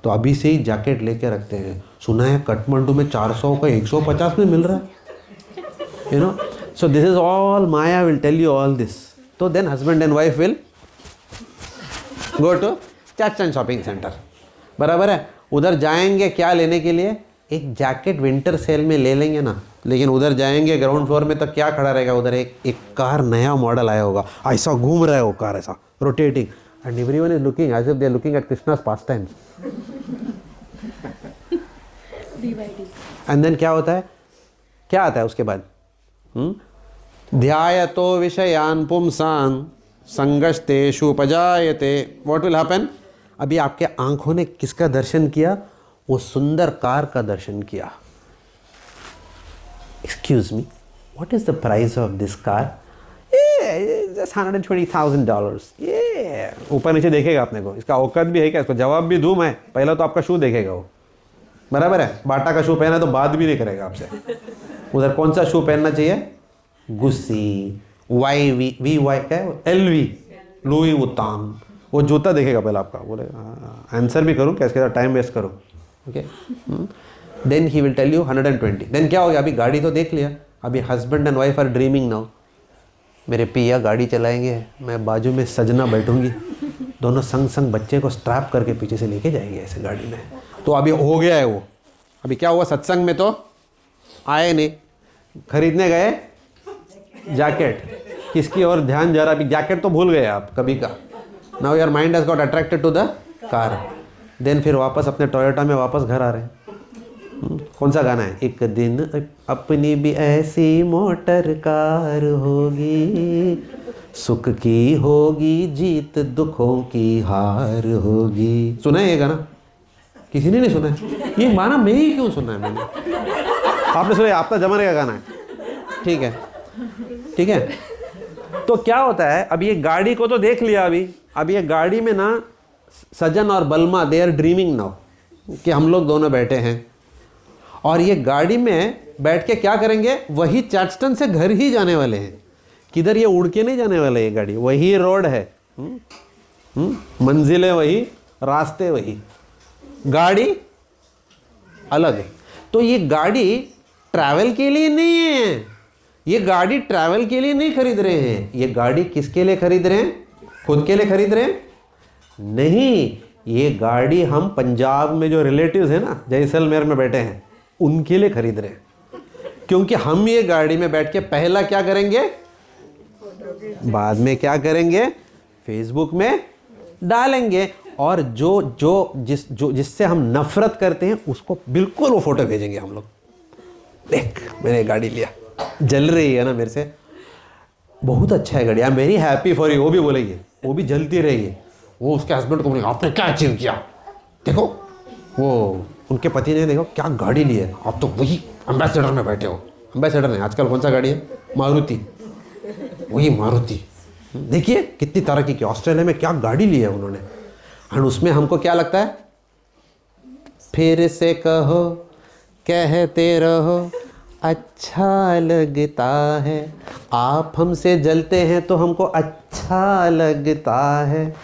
Speaker 2: तो अभी से ही जैकेट लेके रखते हैं. सुना है काठमांडू में 400 का 150 में मिल रहा है. You know, so this is all Maya will tell you all this. So then husband and wife will go to Chatstan shopping center. बराबर है. उधर जाएंगे क्या लेने के लिए? एक जैकेट विंटर सेल में ले लेंगे ना, लेकिन उधर जाएंगे ग्राउंड फ्लोर में तो क्या खड़ा रहेगा उधर? एक कार नया मॉडल आया होगा, ऐसा घूम रहा है वो कार, ऐसा rotating, and everyone is looking as if they are looking at Krishna's pastimes. And then क्या होता है? क्या आता है उसके बाद? ध्यायतो विषयान पुंसां संगस्तेषु उपजायते. What will happen? अभी आपके आंखों ने किसका दर्शन किया? वो सुंदर कार का दर्शन किया. Excuse me, what is the price of this car? Just $120,000. ये ऊपर नीचे देखेगा अपने को, इसका औकात भी है क्या? इसको जवाब भी दूं मैं? पहला तो आपका शू देखेगा वो, बराबर है. बाटा का शू पहना तो बात भी नहीं करेगा आपसे. उधर कौन सा शू पहनना चाहिए? गुस्सी, वाई क्या है, LV, लुई वुत्तान. वो जूता देखेगा पहले आपका, बोले आंसर भी करूँ क्या, इसके साथ टाइम वेस्ट करूँ? Okay. Then he will tell you 120. देन क्या हो गया? अभी गाड़ी तो देख लिया, अभी husband and wife are dreaming now. मेरे पिया गाड़ी चलाएंगे, मैं बाजू में सजना बैठूंगी, दोनों संग संग बच्चे को स्ट्रैप करके पीछे से लेके जाएंगे ऐसे गाड़ी में. तो अभी हो गया है वो. अभी क्या हुआ? सत्संग में तो आए नहीं, खरीदने गए जैकेट, किसकी और ध्यान जा रहा? अभी जैकेट तो भूल गए आप कभी का. Now your mind has got attracted to the car. Then फिर वापस अपने टोयोटा में वापस घर आ रहे हैं. कौन सा गाना है? एक दिन अपनी भी ऐसी मोटर कार होगी, सुख की होगी जीत, दुखों की हार होगी. सुना है ये गाना? किसी ने नहीं सुना है ये गाना? मैं ही क्यों सुना है मैंने? आपने सुना? आपका जमाने का गाना है. ठीक है, ठीक है. तो क्या होता है? अब ये गाड़ी को तो देख लिया. अभी ये गाड़ी में ना सजन और बलमा दे आर ड्रीमिंग नाउ कि हम लोग दोनों बैठे हैं, और ये गाड़ी में बैठ के क्या करेंगे? वही चैटस्टन से घर ही जाने वाले हैं. किधर? ये उड़ के नहीं जाने वाले. ये गाड़ी वही रोड है, मंजिलें वही, रास्ते वही, गाड़ी अलग है. तो ये गाड़ी ट्रैवल के लिए नहीं है. ये गाड़ी ट्रैवल के लिए नहीं खरीद रहे हैं. ये गाड़ी किसके लिए खरीद रहे हैं? खुद के लिए खरीद रहे हैं? नहीं, ये गाड़ी हम पंजाब में जो रिलेटिव्स हैं ना, जैसलमेर में बैठे हैं, उनके लिए खरीद रहे हैं. क्योंकि हम ये गाड़ी में बैठ के पहला क्या करेंगे? बाद में क्या करेंगे? फेसबुक में डालेंगे. और जिससे हम नफरत करते हैं उसको बिल्कुल वो फोटो भेजेंगे हम लोग. देख मैंने गाड़ी लिया, जल रही है ना मेरे से, बहुत अच्छा है गाड़ी, I am very happy for you. वो भी बोलेंगे, वो भी जलती रहेगी. वो उसके हस्बैंड को बोलेंगे आपने क्या अचीव किया, देखो. वो उनके पति ने देखो क्या गाड़ी ली है, आप तो वही एम्बेसडर में बैठे हो. एम्बेसडर नहीं, आजकल कौन सा गाड़ी है? मारुति. वही मारुति, देखिए कितनी तरक्की की. ऑस्ट्रेलिया में क्या गाड़ी ली है उन्होंने. और उसमें हमको क्या लगता है? फिर से कहो, कहते रहो, अच्छा लगता है. आप हमसे जलते हैं तो हमको अच्छा लगता है.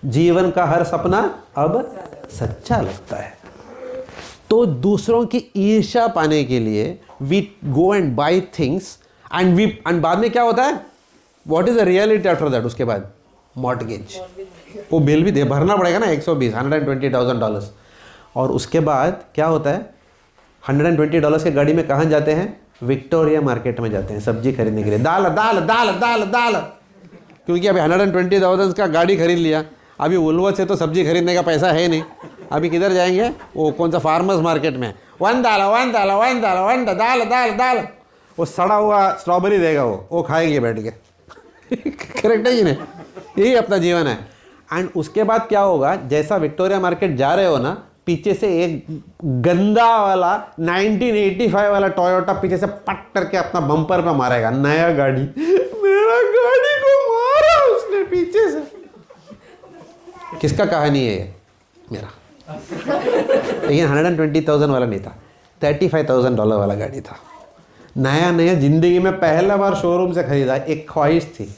Speaker 2: जीवन का हर सपना अब सच्चा लगता है. तो दूसरों की ईर्ष्या पाने के लिए we go and buy things and बाद में क्या होता है? What is the reality after that? उसके बाद मॉर्टगेज, वो बिल भी भरना पड़ेगा ना, $120,000. और उसके बाद क्या होता है? $120 की गाड़ी में कहाँ जाते हैं? विक्टोरिया मार्केट में जाते हैं सब्जी खरीदने के लिए, दाल दाल दाल दाल दाल, क्योंकि अभी 120,000 का गाड़ी खरीद लिया, अभी उल्वत से तो सब्जी खरीदने का पैसा है नहीं, अभी किधर जाएंगे, वो कौन सा फार्मर्स मार्केट में, वन दाल वन दाल वन दाल वन दाल दाल दाल, वो सड़ा हुआ स्ट्रॉबेरी देगा, वो खाएंगे बैठ के करेक्ट है कि नहीं, यही अपना जीवन है। एंड उसके बाद क्या होगा, जैसा विक्टोरिया मार्केट जा रहे हो ना, पीछे से एक गंदा वाला 1985 वाला टोयोटा पीछे से पट करके अपना बम्पर पे मारेगा, नया गाड़ी, मेरा गाड़ी को मारा उसने पीछे से। किसका कहानी है ये? मेरा। लेकिन 120,000 वाला नहीं था, $35,000 वाला गाड़ी था, नया नया, जिंदगी में पहला बार शोरूम से खरीदा। एक ख्वाहिश थी,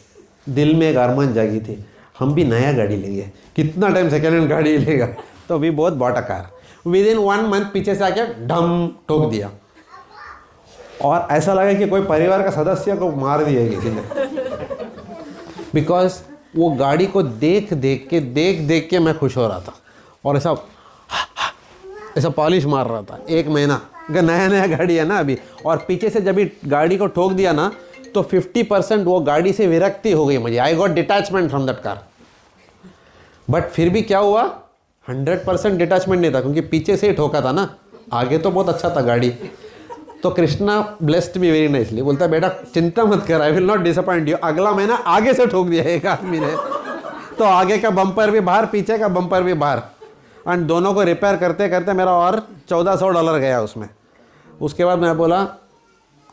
Speaker 2: दिल में एक अरमान जागी थी, हम भी नया गाड़ी लेंगे। कितना टाइम सेकेंड हैंड गाड़ी लेगा, तो अभी बहुत bought a car. With in 1 month पीछे से आके ढम ठोक दिया, और ऐसा लगा कि कोई परिवार का सदस्य को मार दिया किसी ने, बिकॉज वो गाड़ी को देख देख के मैं खुश हो रहा था, और ऐसा पॉलिश मार रहा था। 1 महीना, नया नया गाड़ी है ना अभी, और पीछे से जब भी गाड़ी को ठोक दिया ना, तो 50% वो गाड़ी से विरक्ति हो गई मुझे। I got detachment from that car. But फिर भी क्या हुआ, 100% डिटैचमेंट नहीं था, क्योंकि पीछे से ही ठोका था ना, आगे तो बहुत अच्छा था गाड़ी। तो Krishna blessed me very nicely, बोलता है बेटा चिंता मत कर, I will not disappoint you. अगला महीना आगे से ठोक दिया एक आदमी ने, तो आगे का बम्पर भी बाहर, पीछे का बम्पर भी बाहर, एंड दोनों को रिपेयर करते करते मेरा और $1,400 गया उसमें। उसके बाद मैं बोला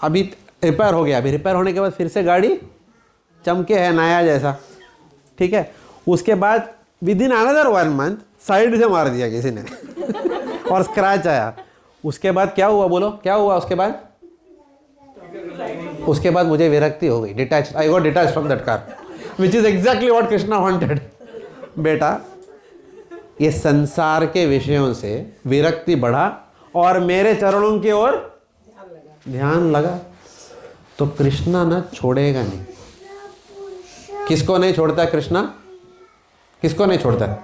Speaker 2: अभी रिपेयर हो गया, अभी रिपेयर होने के बाद फिर से गाड़ी चमके है नया जैसा, ठीक है। उसके बाद with in another 1 month side से मार दिया किसी ने और स्क्रैच आया। उसके बाद क्या हुआ, बोलो क्या हुआ उसके बाद? उसके बाद मुझे विरक्ति हो गई, detach, I got detach from that car, which is exactly what Krishna wanted. बेटा ये संसार के विषयों से विरक्ति बढ़ा और मेरे चरणों की ओर ध्यान लगा, तो कृष्णा ना छोड़ेगा नहीं। किसको नहीं छोड़ता है कृष्णा? किसको नहीं छोड़ता है?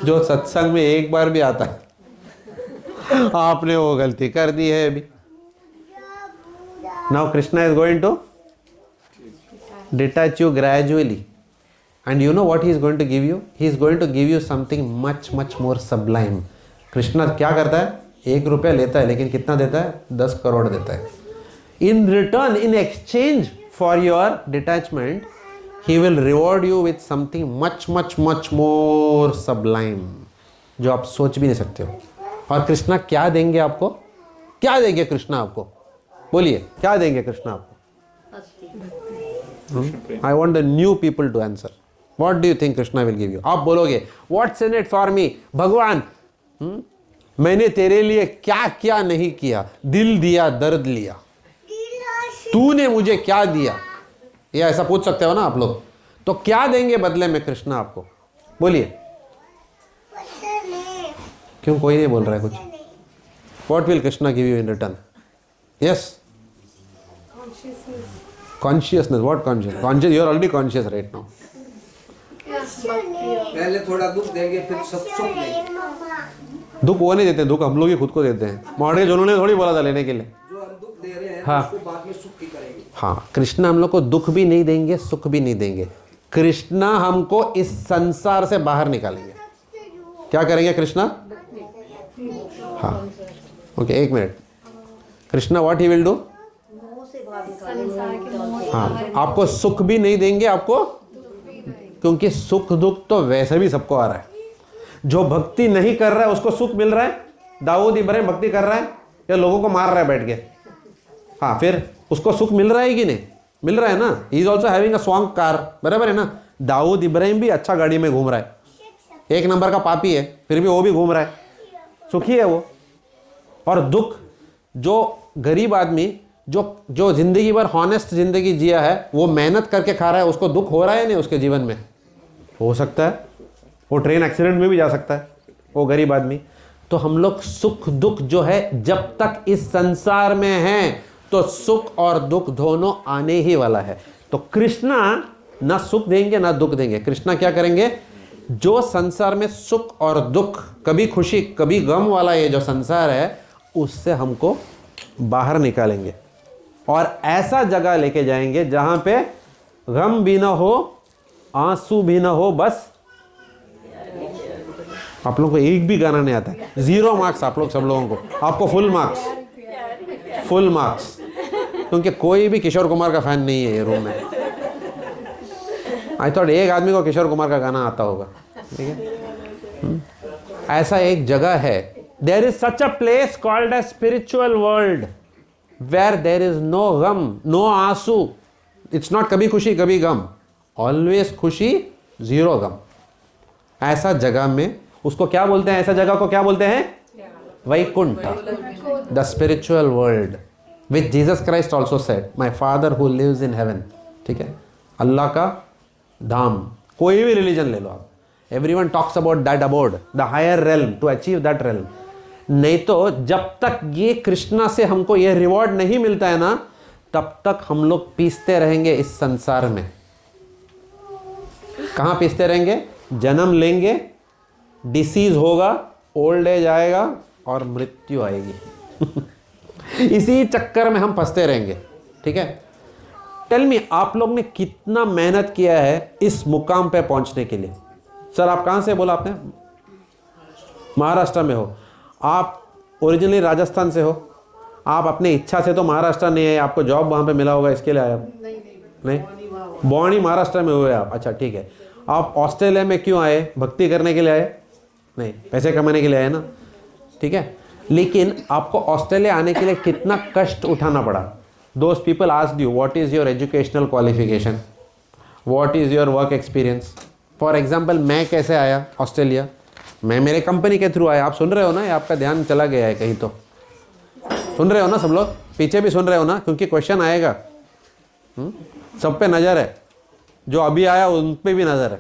Speaker 2: जो सत्संग में एक बार भी आता है। आपने वो गलती कर दी है अभी, now Krishna is going to detach you gradually, and you know what he is going to give you? He is going to give you something much more sublime. Krishna क्या करता है? 1 रुपया लेता है, लेकिन कितना देता है? 10 करोड़ देता है। In return, in exchange for your detachment, he will reward you with something much more sublime, जो आप सोच भी नहीं सकते हो। और कृष्णा क्या देंगे आपको? क्या देंगे कृष्णा आपको? बोलिए क्या देंगे कृष्णा आपको? I want the new people to answer. What do you think Krishna will give you? आप बोलोगे What's in it for me? भगवान मैंने तेरे लिए क्या क्या नहीं किया, दिल दिया दर्द लिया, तूने मुझे क्या दिया? ये ऐसा पूछ सकते हो ना आप लोग। तो क्या देंगे बदले में कृष्णा आपको? बोलिए। क्यों कोई नहीं बोल रहा है कुछ? What will Krishna give you in return? Yes. Consciousness. What conscious? Conscious. You are already conscious right now.
Speaker 6: पहले थोड़ा दुख देंगे, फिर सब सुख देंगे।
Speaker 2: दुख वो नहीं देते, दुख हम लोग ही खुद को देते हैं। मॉडरेज उन्होंने थोड़ी बोला था लेने के लिए।
Speaker 6: जो हम दुख दे रहे हैं,
Speaker 2: हाँ।
Speaker 6: उसको बाद में सुख की करेंगे।
Speaker 2: हाँ, कृष्णा हम लोग को दुख भी नहीं देंगे, सुख भी नहीं देंगे। कृष्णा हमको इस संसार से बाहर निकालेंगे। क्या करेंगे कृष्णा? हाँ, okay, 1 minute. Krishna what he will do? हाँ, आपको सुख भी नहीं देंगे आपको, क्योंकि सुख दुख तो वैसे भी सबको आ रहा है। जो भक्ति नहीं कर रहा है उसको सुख मिल रहा है। दाऊद इब्राहिम भक्ति कर रहा है या लोगों को मार रहा है बैठ के? हाँ, फिर उसको सुख मिल रहा है कि नहीं? मिल रहा है ना। He is also having a swan car, बराबर है ना। दाऊद इब्राहिम भी अच्छा गाड़ी में घूम रहा है, 1 नंबर का पापी है, फिर भी वो भी घूम रहा है, सुखी है वो। और दुख, जो गरीब आदमी जो जिंदगी भर हॉनेस्ट जिंदगी जिया है, वो मेहनत करके खा रहा है, उसको दुख हो रहा है नहीं उसके जीवन में? हो सकता है, वो ट्रेन एक्सीडेंट में भी जा सकता है वो गरीब आदमी। तो हम लोग सुख दुख जो है, जब तक इस संसार में हैं तो सुख और दुख दोनों आने ही वाला है। तो कृष्णा ना सुख देंगे ना दुख देंगे। कृष्णा क्या करेंगे? जो संसार में सुख और दुख, कभी खुशी कभी गम वाला ये जो संसार है, उससे हमको बाहर निकालेंगे। और ऐसा जगह लेके जाएंगे जहां पे गम भी ना हो, आंसू भी ना हो, बस आप लोगों को एक भी गाना नहीं आता है, 0 मार्क्स आप लोग, सब लोगों को, आपको फुल मार्क्स, फुल मार्क्स, क्योंकि कोई भी किशोर कुमार का फैन नहीं है ये रूम में। आई थॉट एक आदमी को किशोर कुमार का गाना आता होगा, ठीक है। ऐसा एक जगह है, there is such a place called a spiritual world where there is no गम, नो आंसू, इट्स नॉट कभी खुशी कभी गम, ऑलवेज खुशी, 0 गम। ऐसा जगह में उसको क्या बोलते हैं, ऐसा जगह को क्या बोलते हैं? Vaikuntha, the spiritual world, which Jesus Christ also said, my father who lives in heaven, ठीक है, अल्लाह का धाम। कोई भी रिलीजन ले लो आप, everyone talks about that abode, the higher realm, to achieve that realm. नहीं तो जब तक ये कृष्णा से हमको ये रिवॉर्ड नहीं मिलता है ना, तब तक हम लोग पीसते रहेंगे इस संसार में। कहाँ पीसते रहेंगे? जन्म लेंगे, डिसीज होगा, ओल्ड एज आएगा और मृत्यु आएगी। इसी चक्कर में हम फंसते रहेंगे, ठीक है। टेल मी, आप लोग ने कितना मेहनत किया है इस मुकाम पे पहुंचने के लिए? सर आप कहाँ से बोला आपने? महाराष्ट्र में हो आप, ओरिजिनली राजस्थान से हो आप, अपने इच्छा से तो महाराष्ट्र नहीं है, आपको जॉब वहाँ पे मिला होगा इसके लिए आए आप? नहीं, बॉर्न ही महाराष्ट्र में हुए आप, अच्छा ठीक है। आप ऑस्ट्रेलिया में क्यों आए? भक्ति करने के लिए आए? नहीं, पैसे कमाने के लिए आए ना, ठीक है। लेकिन आपको ऑस्ट्रेलिया आने के लिए कितना कष्ट उठाना पड़ा? Those people asked you what is your educational qualification, what is your work experience. For example मैं कैसे आया ऑस्ट्रेलिया? मैं मेरे कंपनी के थ्रू आया। आप सुन रहे हो ना, ये आपका ध्यान चला गया है कहीं, तो सुन रहे हो ना सब लोग, पीछे भी सुन रहे हो ना, क्योंकि क्वेश्चन आएगा। सब पे नज़र है, जो अभी आया उन पे भी नज़र है।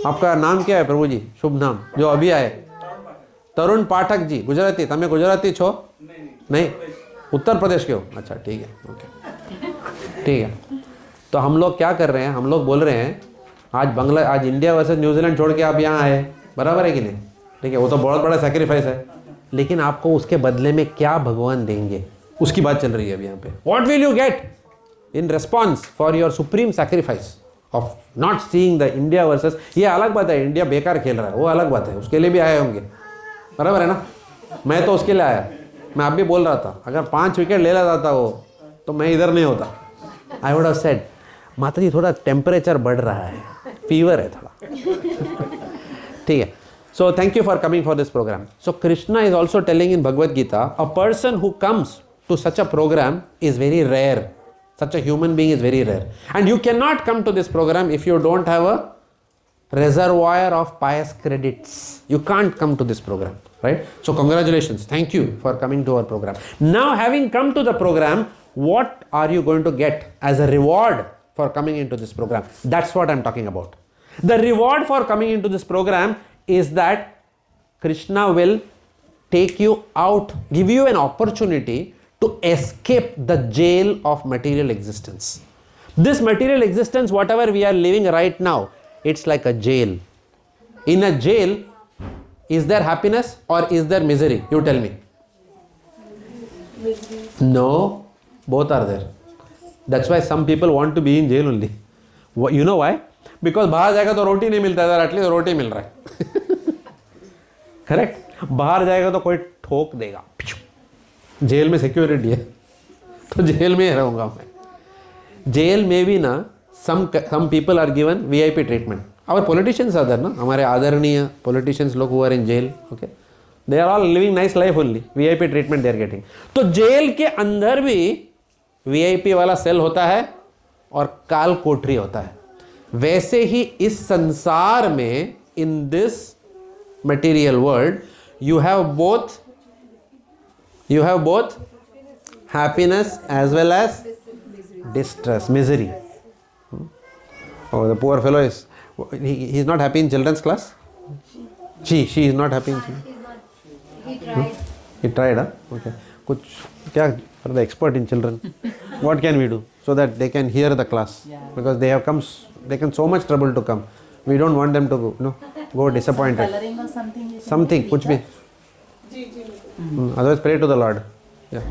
Speaker 2: आपका नाम क्या है प्रभु जी? शुभ नाम। जो अभी आए, तरुण पाठक जी, गुजराती, तमें गुजराती छो? नहीं, उत्तर प्रदेश के हो? अच्छा ठीक है, ओके ठीक है। तो हम लोग क्या कर रहे हैं, हम लोग बोल रहे हैं आज इंडिया वर्सेस न्यूजीलैंड छोड़ के आप यहाँ आए, बराबर है कि नहीं? ठीक है, वो तो बहुत बड़ा सेक्रीफाइस है, लेकिन आपको उसके बदले में क्या भगवान देंगे, उसकी बात चल रही है अभी यहाँ पे। What will you get in response for your supreme sacrifice of not seeing the India versus? ये अलग बात है, इंडिया बेकार खेल रहा है, वो अलग बात है, उसके लिए भी आए होंगे, बराबर है ना। मैं तो उसके लिए आया, मैं आप भी बोल रहा था, अगर 5 विकेट ले लेता था वो, तो मैं इधर नहीं होता। आई वुड हैव सेड, माता जी थोड़ा टेम्परेचर बढ़ रहा है, फीवर है थोड़ा। ठीक है, so thank you for coming for this program. So Krishna is also telling in Bhagavad Gita, a person who comes to such a program is very rare. Such a human being is very rare, and you cannot come to this program if you don't have a reservoir of pious credits. You can't come to this program, right? So congratulations, thank you for coming to our program. Now having come to the program, what are you going to get as a reward for coming into this program? That's what I'm talking about. The reward for coming into this program is that Krishna will take you out, give you an opportunity to escape the jail of material existence. This material existence, whatever we are living right now, it's like a jail. In a jail, is there happiness or is there misery? You tell me. No, both are there. That's why some people want to be in jail only. You know why? Because बाहर जाएगा तो रोटी नहीं मिलता है, at least रोटी मिल रहा है। Correct, बाहर जाएगा तो कोई ठोक देगा, जेल में सिक्योरिटी है, तो जेल में ही रहूँगा मैं। जेल में भी ना some people are given VIP treatment. Our politicians are there ना, हमारे आदरणीय politicians लोग who are in jail, okay, they are all living nice life only, VIP treatment they are getting. तो जेल के अंदर भी VIP वाला सेल होता है और काल कोठरी होता है। वैसे ही इस संसार में, in this material world, you have both happiness as well as distress, misery. Oh, the poor fellow is, he is not happy in children's class? She is not happy in children? He tried, huh? Okay. कुछ क्या, for the expert in children, what can we do so that they can hear the class? Because they have come, they can so much trouble to come. We don't want them to go disappointed.
Speaker 7: Coloring or something.
Speaker 2: Something, कुछ भी. Otherwise pray to the Lord. Yeah.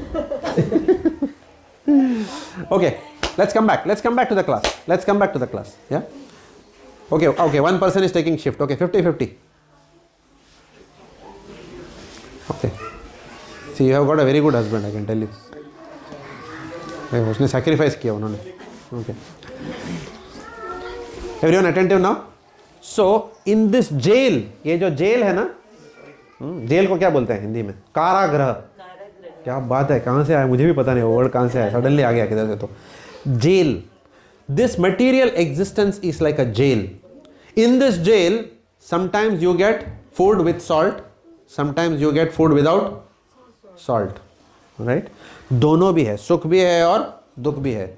Speaker 2: Okay, let's come back to the class. Yeah, okay, one person is taking shift. Okay, 50-50. Okay, see, you have got a very good husband, I can tell you. उसने sacrifice किया उन्होंने. Okay, everyone attentive now. So in this jail, ये जो jail है ना, jail को क्या बोलते हैं हिंदी में? कारागृह. क्या बात है, कहाँ से आया मुझे भी पता नहीं, वो वर्ड कहाँ से आया, सडनली आ गया किधर से. तो jail, this material existence is like a jail. In this jail sometimes you get food with salt, sometimes you get food without salt, right. दोनों भी है, सुख भी है और दुख भी है.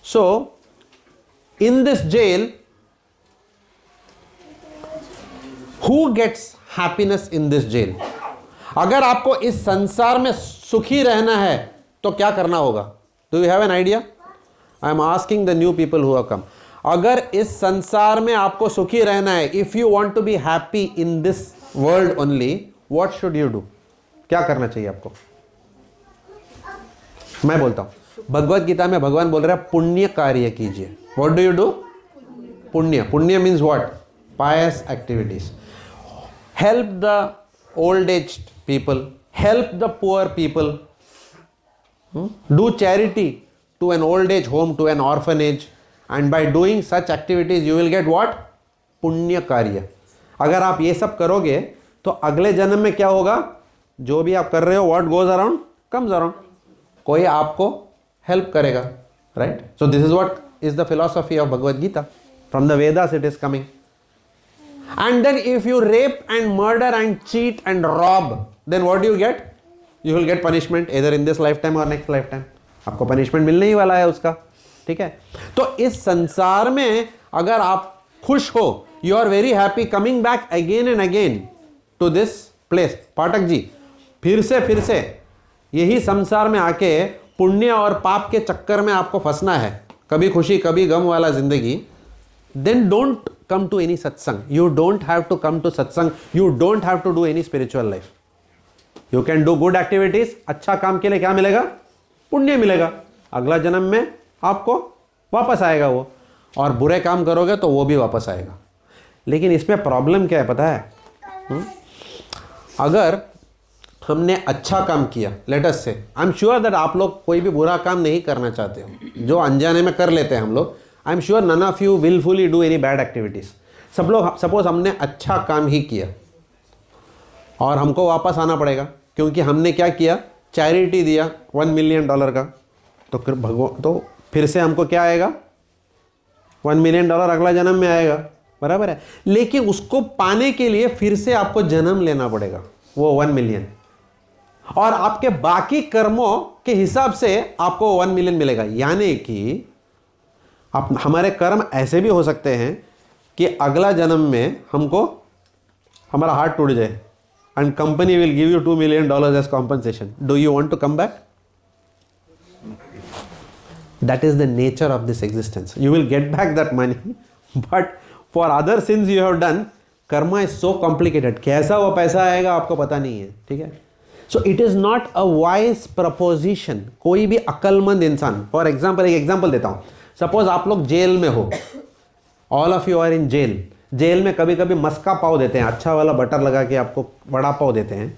Speaker 2: So in this jail who gets happiness in this jail? अगर आपको इस संसार में सुखी रहना है तो क्या करना होगा? Do you have an idea? I am asking the new people who have come. अगर इस संसार में आपको सुखी रहना है, if you want to be happy in this world only, what should you do? क्या करना चाहिए आपको? मैं बोलता हूं, भगवत गीता में भगवान बोल रहे हैं पुण्य कार्य कीजिए. What do you do? पुण्य means what? Pious activities. Help the old aged people, help the poor people, do charity to an old age home, to an orphanage, and by doing such activities you will get what? पुण्य कार्य. अगर आप ये सब करोगे तो अगले जन्म में क्या होगा? जो भी आप कर रहे हो, what goes around comes around. कोई आपको हेल्प करेगा, right? So this is what is the philosophy of Bhagavad Gita. From the Vedas it is coming. And then if you rape and murder and cheat and rob, then what do you get? You will get punishment either in this lifetime or next lifetime. आपको punishment मिलने ही वाला है उसका, ठीक है. तो इस संसार में अगर आप खुश हो, you are very happy coming back again and again to this place. Pathak ji, फिर से यही संसार में आके पुण्य और पाप के चक्कर में आपको फंसना है, कभी खुशी कभी गम वाला जिंदगी, then don't come to any satsang. You don't have to come to satsang. You don't have to do any spiritual life. You can do good activities. अच्छा काम के लिए क्या मिलेगा? पुण्य मिलेगा. अगला जन्म में आपको वापस आएगा वो. और बुरे काम करोगे तो वो भी वापस आएगा. लेकिन इसमें प्रॉब्लम क्या है पता है? अगर हमने अच्छा काम किया, लेट अस से, आई एम श्योर दैट आप लोग कोई भी बुरा काम नहीं करना चाहते हो, जो अनजाने में कर लेते हैं हम लोग. I am sure none of you wilfully do any bad activities. सब लोग, सपोज हमने अच्छा काम ही किया और हमको वापस आना पड़ेगा क्योंकि हमने क्या किया? चैरिटी दिया $1 मिलियन का. तो फिर तो फिर से हमको क्या आएगा? $1 मिलियन अगला जन्म में आएगा, बराबर है. लेकिन उसको पाने के लिए फिर से आपको जन्म लेना पड़ेगा, वो 1 मिलियन, और आपके बाकी कर्मों के हिसाब से आपको 1 मिलियन मिलेगा. यानी कि आप, हमारे कर्म ऐसे भी हो सकते हैं कि अगला जन्म में हमको हमारा हार्ट टूट जाए and company will give you $2 million as compensation. Do you want to come back? That is the nature of this existence. You will get back that money, but for other sins you have done, karma is so complicated. कैसा वो पैसा आएगा आपको पता नहीं है, ठीक है. So it is not a wise preposition. कोई भी अक्लमंद इंसान, फॉर एग्जाम्पल, एक एग्जाम्पल देता हूं. सपोज आप लोग जेल में हो, all of you are in jail. Jail में कभी कभी मस्का पाव देते हैं, अच्छा वाला बटर लगा के आपको वड़ा पाव देते हैं.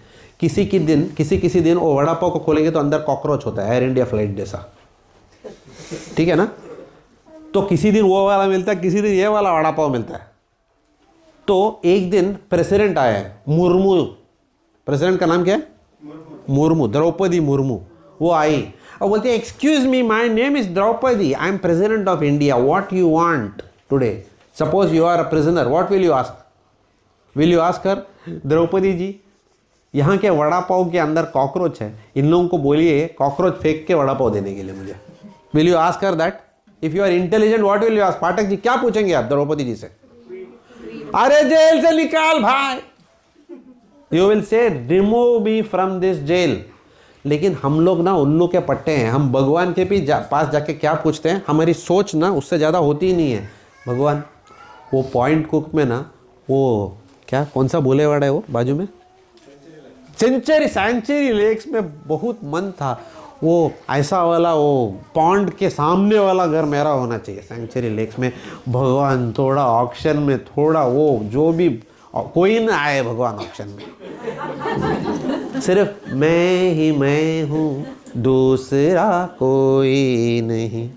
Speaker 2: किसी दिन वो वड़ा पाव को खोलेंगे तो अंदर कॉकरोच होता है, एयर इंडिया फ्लाइट जैसा, ठीक है ना. तो किसी दिन वो वाला मिलता है, किसी दिन ये वाला वड़ा पाव मिलता है. तो एक दिन प्रेसिडेंट आया है, मुर्मू, प्रेसिडेंट का नाम क्या है? मुर्मू, द्रौपदी मुर्मू. वो आई और बोलते हैं, excuse me, my name is Draupadi, I am president of India, what you want today? Suppose you are a prisoner, what will you ask? Will you ask her, Draupadi ji, यहाँ के वड़ा पाव के अंदर कॉकरोच है, इन लोगों को बोलिए कॉकरोच फेंक के वड़ा पाव देने के लिए मुझे. Will you ask her that? If you are intelligent, what will you ask? Pathak ji क्या पूछेंगे आप द्रौपदी जी से? अरे जेल से निकाल भाई. You will say remove me from this jail. लेकिन हम लोग ना उल्लू के पट्टे हैं. हम भगवान के भी पास जाके क्या पूछते हैं? हमारी सोच ना उससे ज़्यादा होती ही नहीं है. भगवान, वो पॉइंट कुक में ना, वो क्या, कौन सा बोले वाड़ा है वो बाजू में, सेंचुरी लेक्स में बहुत मन था. वो ऐसा वाला वो पॉन्ड के सामने वाला घर मेरा होना चाहिए सैंक्चुरी लेक्स में। भगवान थोड़ा ऑक्शन में थोड़ा वो जो भी कोई ना आए भगवान ऑक्शन में, सिर्फ मैं हूँ दूसरा कोई नहीं।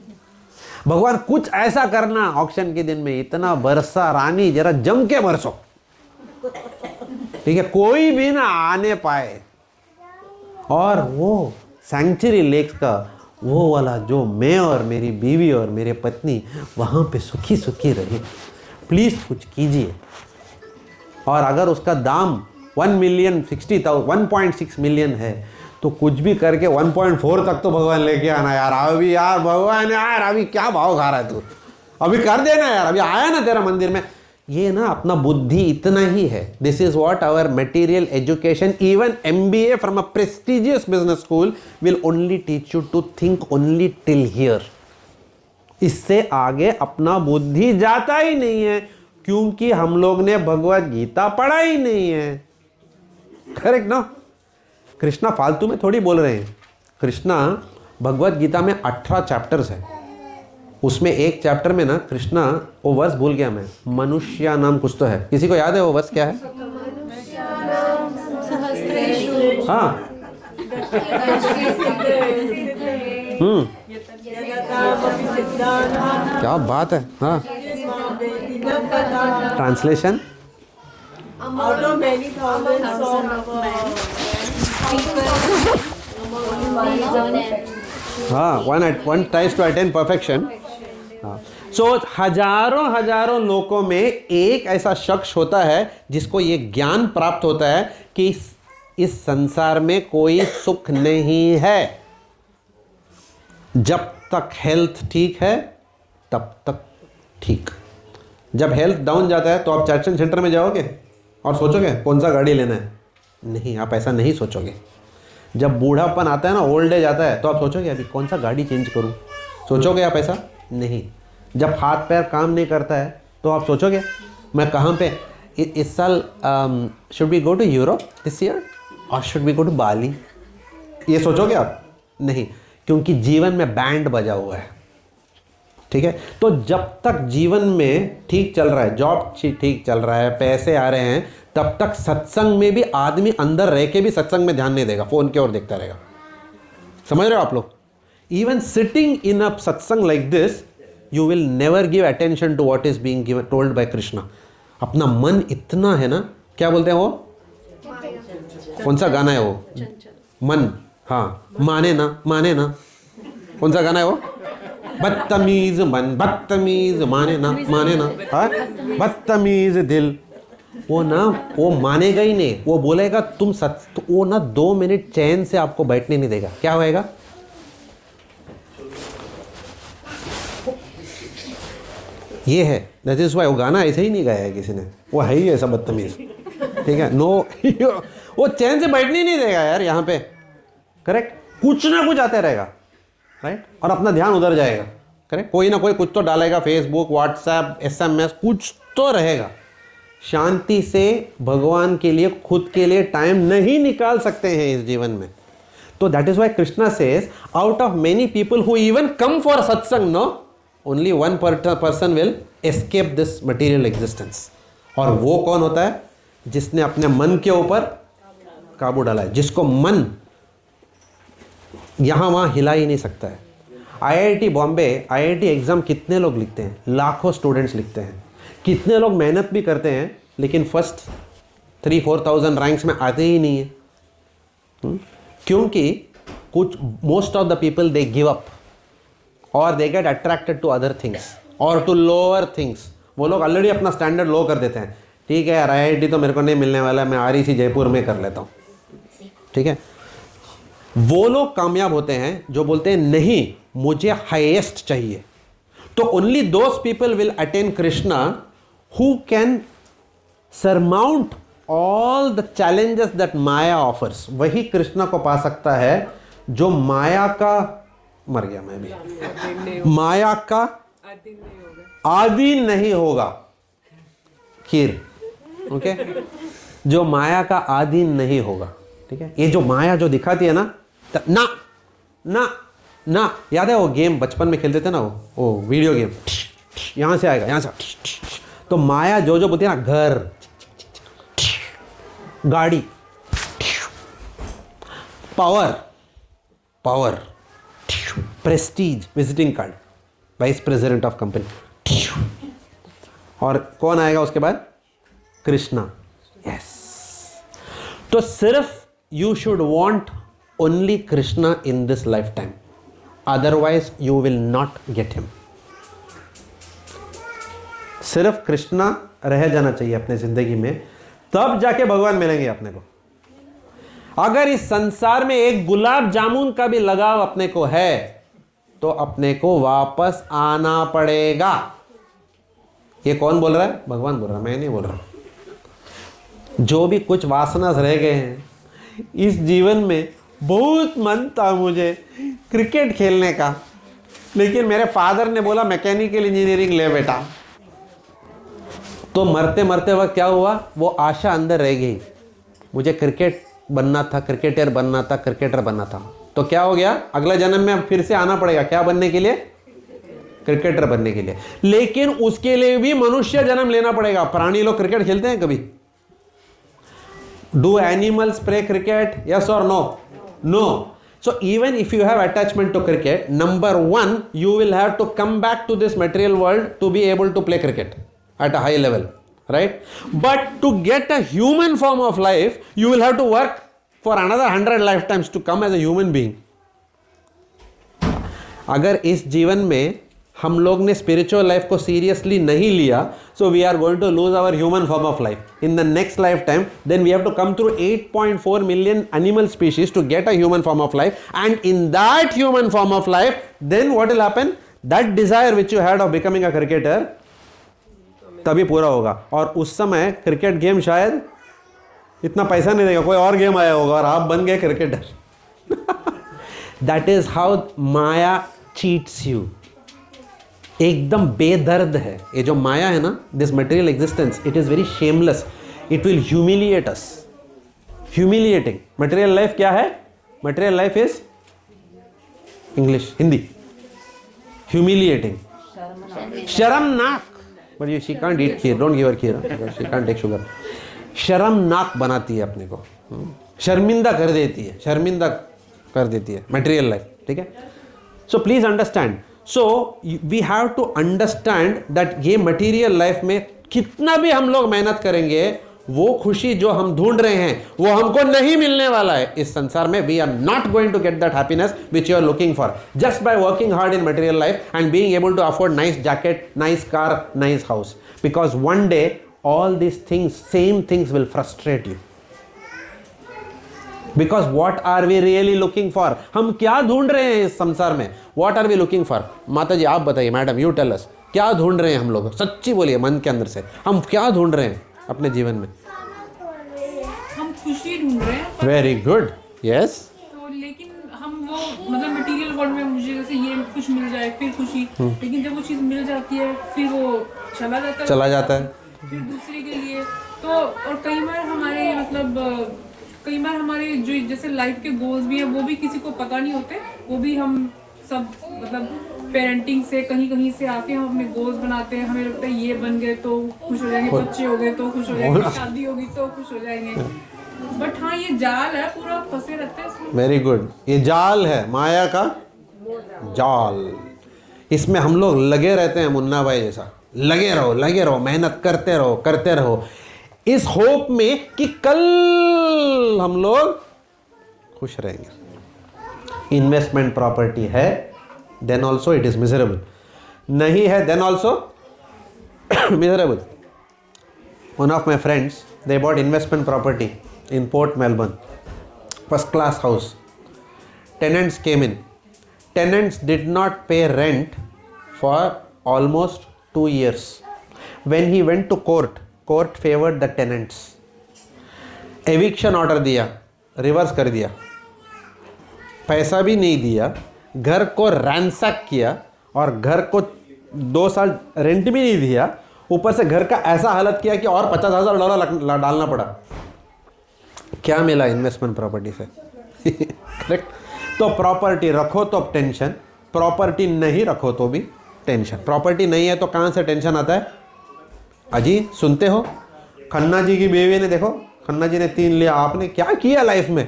Speaker 2: भगवान कुछ ऐसा करना ऑक्शन के दिन में, इतना बरसा रानी जरा जम के बरसो, ठीक है, कोई भी ना आने पाए। और वो सैंक्चुरी लेक्स का वो वाला जो मैं और मेरी बीवी और मेरे पत्नी वहाँ पे सुखी सुखी रहे, प्लीज़ कुछ कीजिए। और अगर उसका दाम 1.6 मिलियन है तो कुछ भी करके 1.4 तक तो भगवान लेके आना यार। अभी यार भगवान यार अभी क्या भाव खा रहा है तू, अभी कर देना यार, अभी आया ना तेरा मंदिर में। ये ना अपना बुद्धि इतना ही है। This is what our material education, even MBA from a prestigious business school will only teach you to think only till here. इससे आगे अपना बुद्धि जाता ही नहीं है, क्योंकि हम लोग ने भगवत गीता पढ़ा ही नहीं है। करेक्ट ना? कृष्णा फालतू में थोड़ी बोल रहे हैं। कृष्णा भगवत गीता में 18 चैप्टर्स है, उसमें एक चैप्टर में ना कृष्णा वो वर्स भूल गया मैं, मनुष्य नाम कुछ तो है, किसी को याद है वो वर्स क्या है? हाँ क्या बात है। हाँ translation
Speaker 3: Out of many thousands of
Speaker 2: हाँ one tries to attain perfection। हाँ सो हजारों लोगों में एक ऐसा शख्स होता है जिसको ये ज्ञान प्राप्त होता है कि इस संसार में कोई सुख नहीं है। जब तक हेल्थ ठीक है तब तक ठीक, जब हेल्थ डाउन जाता है तो आप चर्चन सेंटर में जाओगे और सोचोगे कौन सा गाड़ी लेना है? नहीं, आप ऐसा नहीं सोचोगे। जब बूढ़ापन आता है ना, ओल्ड एज आता है, तो आप सोचोगे अभी कौन सा गाड़ी चेंज करूं? सोचोगे आप ऐसा? नहीं। जब हाथ पैर काम नहीं करता है तो आप सोचोगे मैं कहाँ पे इस साल should we go to Europe this year और should we go to Bali? ये सोचोगे आप? नहीं, क्योंकि जीवन में बैंड बजा हुआ है। ठीक है, तो जब तक जीवन में ठीक चल रहा है, जॉब ठीक चल रहा है, पैसे आ रहे हैं, तब तक सत्संग में भी आदमी अंदर रह के भी सत्संग में ध्यान नहीं देगा, फोन की ओर देखता रहेगा। समझ रहे हो आप लोग? Even sitting in a satsang like this you will never give attention to what is being given told by Krishna. अपना मन इतना है ना, क्या बोलते हैं वो, कौन सा गाना है वो, मन, हाँ, माने ना, कौन सा गाना है वो, बदतमीज मन, बदतमीज माने ना, हाँ, बदतमीज दिल। वो मानेगा ही नहीं, वो बोलेगा तुम सच, तो वो ना 2 मिनट चैन से आपको बैठने नहीं देगा। क्या होएगा? ये है, दैट इज व्हाई वो गाना ऐसे ही नहीं गाया है किसी ने, वो है ही ऐसा बदतमीज। ठीक है, नो वो चैन से बैठने ही नहीं देगा यार यहाँ पे। करेक्ट, कुछ ना कुछ आते रहेगा, राइट, और अपना ध्यान उधर जाएगा। करेक्ट, कोई ना कोई कुछ तो डालेगा, फेसबुक, व्हाट्सएप, SMS, कुछ तो रहेगा। शांति से भगवान के लिए, खुद के लिए टाइम नहीं निकाल सकते हैं इस जीवन में। तो that is why Krishna says out of many people who even come for satsang, no, only one person will escape this material existence. और वो कौन होता है? जिसने अपने मन के ऊपर काबू डाला है, जिसको मन यहाँ वहाँ हिला ही नहीं सकता है। IIT बॉम्बे, IIT एग्ज़ाम कितने लोग लिखते हैं? लाखों स्टूडेंट्स लिखते हैं। कितने लोग मेहनत भी करते हैं लेकिन फर्स्ट 3-4,000 रैंक्स में आते ही नहीं है। क्योंकि कुछ most of the people they give up और they get attracted to other things और टू लोअर थिंग्स। वो लोग ऑलरेडी अपना स्टैंडर्ड लो कर देते हैं। ठीक है यार, IIT तो मेरे को नहीं मिलने वाला है, मैं REC जयपुर में कर लेता हूँ। ठीक है, वो लोग कामयाब होते हैं जो बोलते हैं नहीं, मुझे हाईएस्ट चाहिए। तो only those people will attain Krishna who can surmount all the challenges that Maya offers. वही कृष्णा को पा सकता है जो माया का, मर गया मैं भी, माया का आदि नहीं होगा। खीर, ओके, जो माया का आदि नहीं होगा। ठीक है, ये जो माया जो दिखाती है ना, ना ना, याद है वो गेम बचपन में खेलते थे ना, वो वीडियो गेम, यहाँ से आएगा, यहाँ से, तो माया जो जो बोलती है ना, घर, गाड़ी, power, power, Prestige, visiting card, vice president of company, और कौन आएगा उसके बाद? कृष्णा। यस, तो सिर्फ you should want only Krishna in this life time, otherwise you will not get him. सिर्फ कृष्णा रह जाना चाहिए अपने जिंदगी में, तब जाके भगवान मिलेंगे अपने को। अगर इस संसार में एक गुलाब जामुन का भी लगाव अपने को है तो अपने को वापस आना पड़ेगा। ये कौन बोल रहा है? भगवान बोल रहा है, मैं नहीं बोल रहा। जो भी कुछ वासना रह गए हैं इस जीवन में, बहुत मन था मुझे क्रिकेट खेलने का, लेकिन मेरे फादर ने बोला मैकेनिकल इंजीनियरिंग ले बेटा, तो मरते मरते वक्त क्या हुआ, वो आशा अंदर रह गई, मुझे क्रिकेट बनना था, क्रिकेटर बनना था, क्रिकेटर बनना था। तो क्या हो गया, अगला जन्म में फिर से आना पड़ेगा, क्या बनने के लिए? क्रिकेटर बनने के लिए। लेकिन उसके लिए भी मनुष्य जन्म लेना पड़ेगा। प्राणी लोग क्रिकेट खेलते हैं कभी? Do animals play cricket? Yes और नो? नो। So even if you have attachment to cricket, number one, you will have to come back to this material world to be able to play cricket at a high level, right? But to get a human form of life, you will have to work for another 100 lifetimes to come as a human being. अगर इस जीवन में हम लोग ने spiritual life को seriously नहीं लिया, so we are going to lose our human form of life. In the next lifetime, then we have to come through 8.4 million animal species to get a human form of life, and in that human form of life, then what will happen? That desire which you had of becoming a cricketer, तभी पूरा होगा। और उस समय cricket game शायद इतना पैसा नहीं देगा, कोई और गेम आया होगा और आप बन गए cricketer. That is how maya cheats you. एकदम बेदर्द है ये जो माया है ना, this material existence, it is very shameless, it will humiliate us, humiliating. Material life क्या है? Material life is English, Hindi, humiliating, शर्मनाक। But you she can't eat kheer, don't give her kheer, she can't take sugar. शर्मनाक बनाती है अपने को, शर्मिंदा कर देती है, शर्मिंदा कर देती है मटेरियल लाइफ, ठीक है? So please understand, so we have to understand that ये मटेरियल लाइफ में कितना भी हम लोग मेहनत करेंगे, वो खुशी जो हम ढूंढ रहे हैं वो हमको नहीं मिलने वाला है इस संसार में। We are not going to get that happiness which you are looking for just by working hard in material life and being able to afford nice jacket, nice car, nice house, because one day all these things, same things will frustrate you. Because what are we really looking for? हम क्या ढूंढ रहे हैं इस संसार में? What are we looking for? माता जी आप बताइए, मैडम यू टेल अस, क्या ढूंढ रहे हैं हम लोग? सच्ची बोलिए मन के अंदर से, हम क्या ढूंढ रहे हैं अपने जीवन में?
Speaker 7: हम खुशी ढूंढ रहे हैं।
Speaker 2: Very good, yes.
Speaker 7: तो लेकिन हम वो मतलब मटेरियल वर्ल्ड में मुझे जैसे ये कुछ मिल जाए फिर खुशी, लेकिन जब वो चीज़ मिल जाती है फिर वो चला जाता है फिर दूसरे के लिए। तो और कई बार हमारे जो जैसे लाइफ के गोल्स भी हैं वो भी किसी को पता नहीं होते, वो भी हम सब मतलब पेरेंटिंग से कहीं से आके हम अपने गोल्स बनाते हैं। हमें लगता है ये बन गए तो खुश हो जाएंगे, बच्चे हो गए तो खुश हो जाएंगे, शादी होगी तो खुश हो जाएंगे। बट हाँ, ये जाल है, पूरा फंसे रहते हैं इसमें।
Speaker 2: वेरी गुड, ये जाल है, माया का जाल। इसमें हम लोग लगे रहते हैं, मुन्ना भाई जैसा लगे रहो, मेहनत करते रहो इस होप में कि कल हम लोग खुश रहेंगे। इन्वेस्टमेंट प्रॉपर्टी है then also it is miserable, नहीं है then also miserable. One of my friends, they bought investment property in Port Melbourne, first class house. Tenants came in. Tenants did not pay rent for almost 2 years. When he went to court favored the tenants. Eviction order दिया, reverse कर दिया, पैसा भी नहीं दिया, घर को रैंसैक किया और घर को 2 साल रेंट भी नहीं दिया, ऊपर से घर का ऐसा हालत किया कि और $50,000 डालना पड़ा। क्या मिला इन्वेस्टमेंट प्रॉपर्टी से? करेक्ट। तो प्रॉपर्टी रखो तो टेंशन, प्रॉपर्टी नहीं रखो तो भी टेंशन। प्रॉपर्टी नहीं है तो कहाँ से टेंशन आता है? अजी सुनते हो, खन्ना जी की बेवी ने, देखो खन्ना जी ने 3 लिया, आपने क्या किया लाइफ में?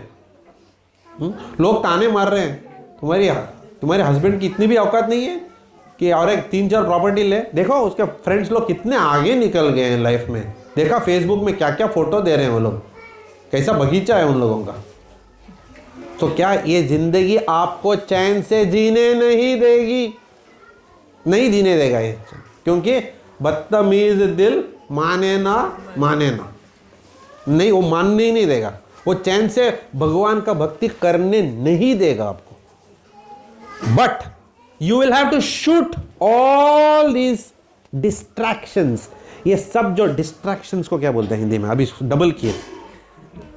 Speaker 2: लोग ताने मार रहे हैं, तुम्हारे हस्बैंड की इतनी भी औकात नहीं है कि और एक 3-4 प्रॉपर्टी ले। देखो उसके फ्रेंड्स लोग कितने आगे निकल गए हैं लाइफ में, देखा फेसबुक में क्या क्या फोटो दे रहे हैं वो लोग, कैसा बगीचा है उन लोगों का। तो क्या ये जिंदगी आपको चैन से जीने नहीं देगी? नहीं जीने देगा ये, क्योंकि बदतमीज दिल माने ना नहीं, वो मानने ही नहीं देगा, वो चैन से भगवान का भक्ति करने नहीं देगा आपको। But you will have to shoot all these distractions. ये सब जो डिस्ट्रैक्शंस को क्या बोलते हैं हिंदी में? अभी डबल किए,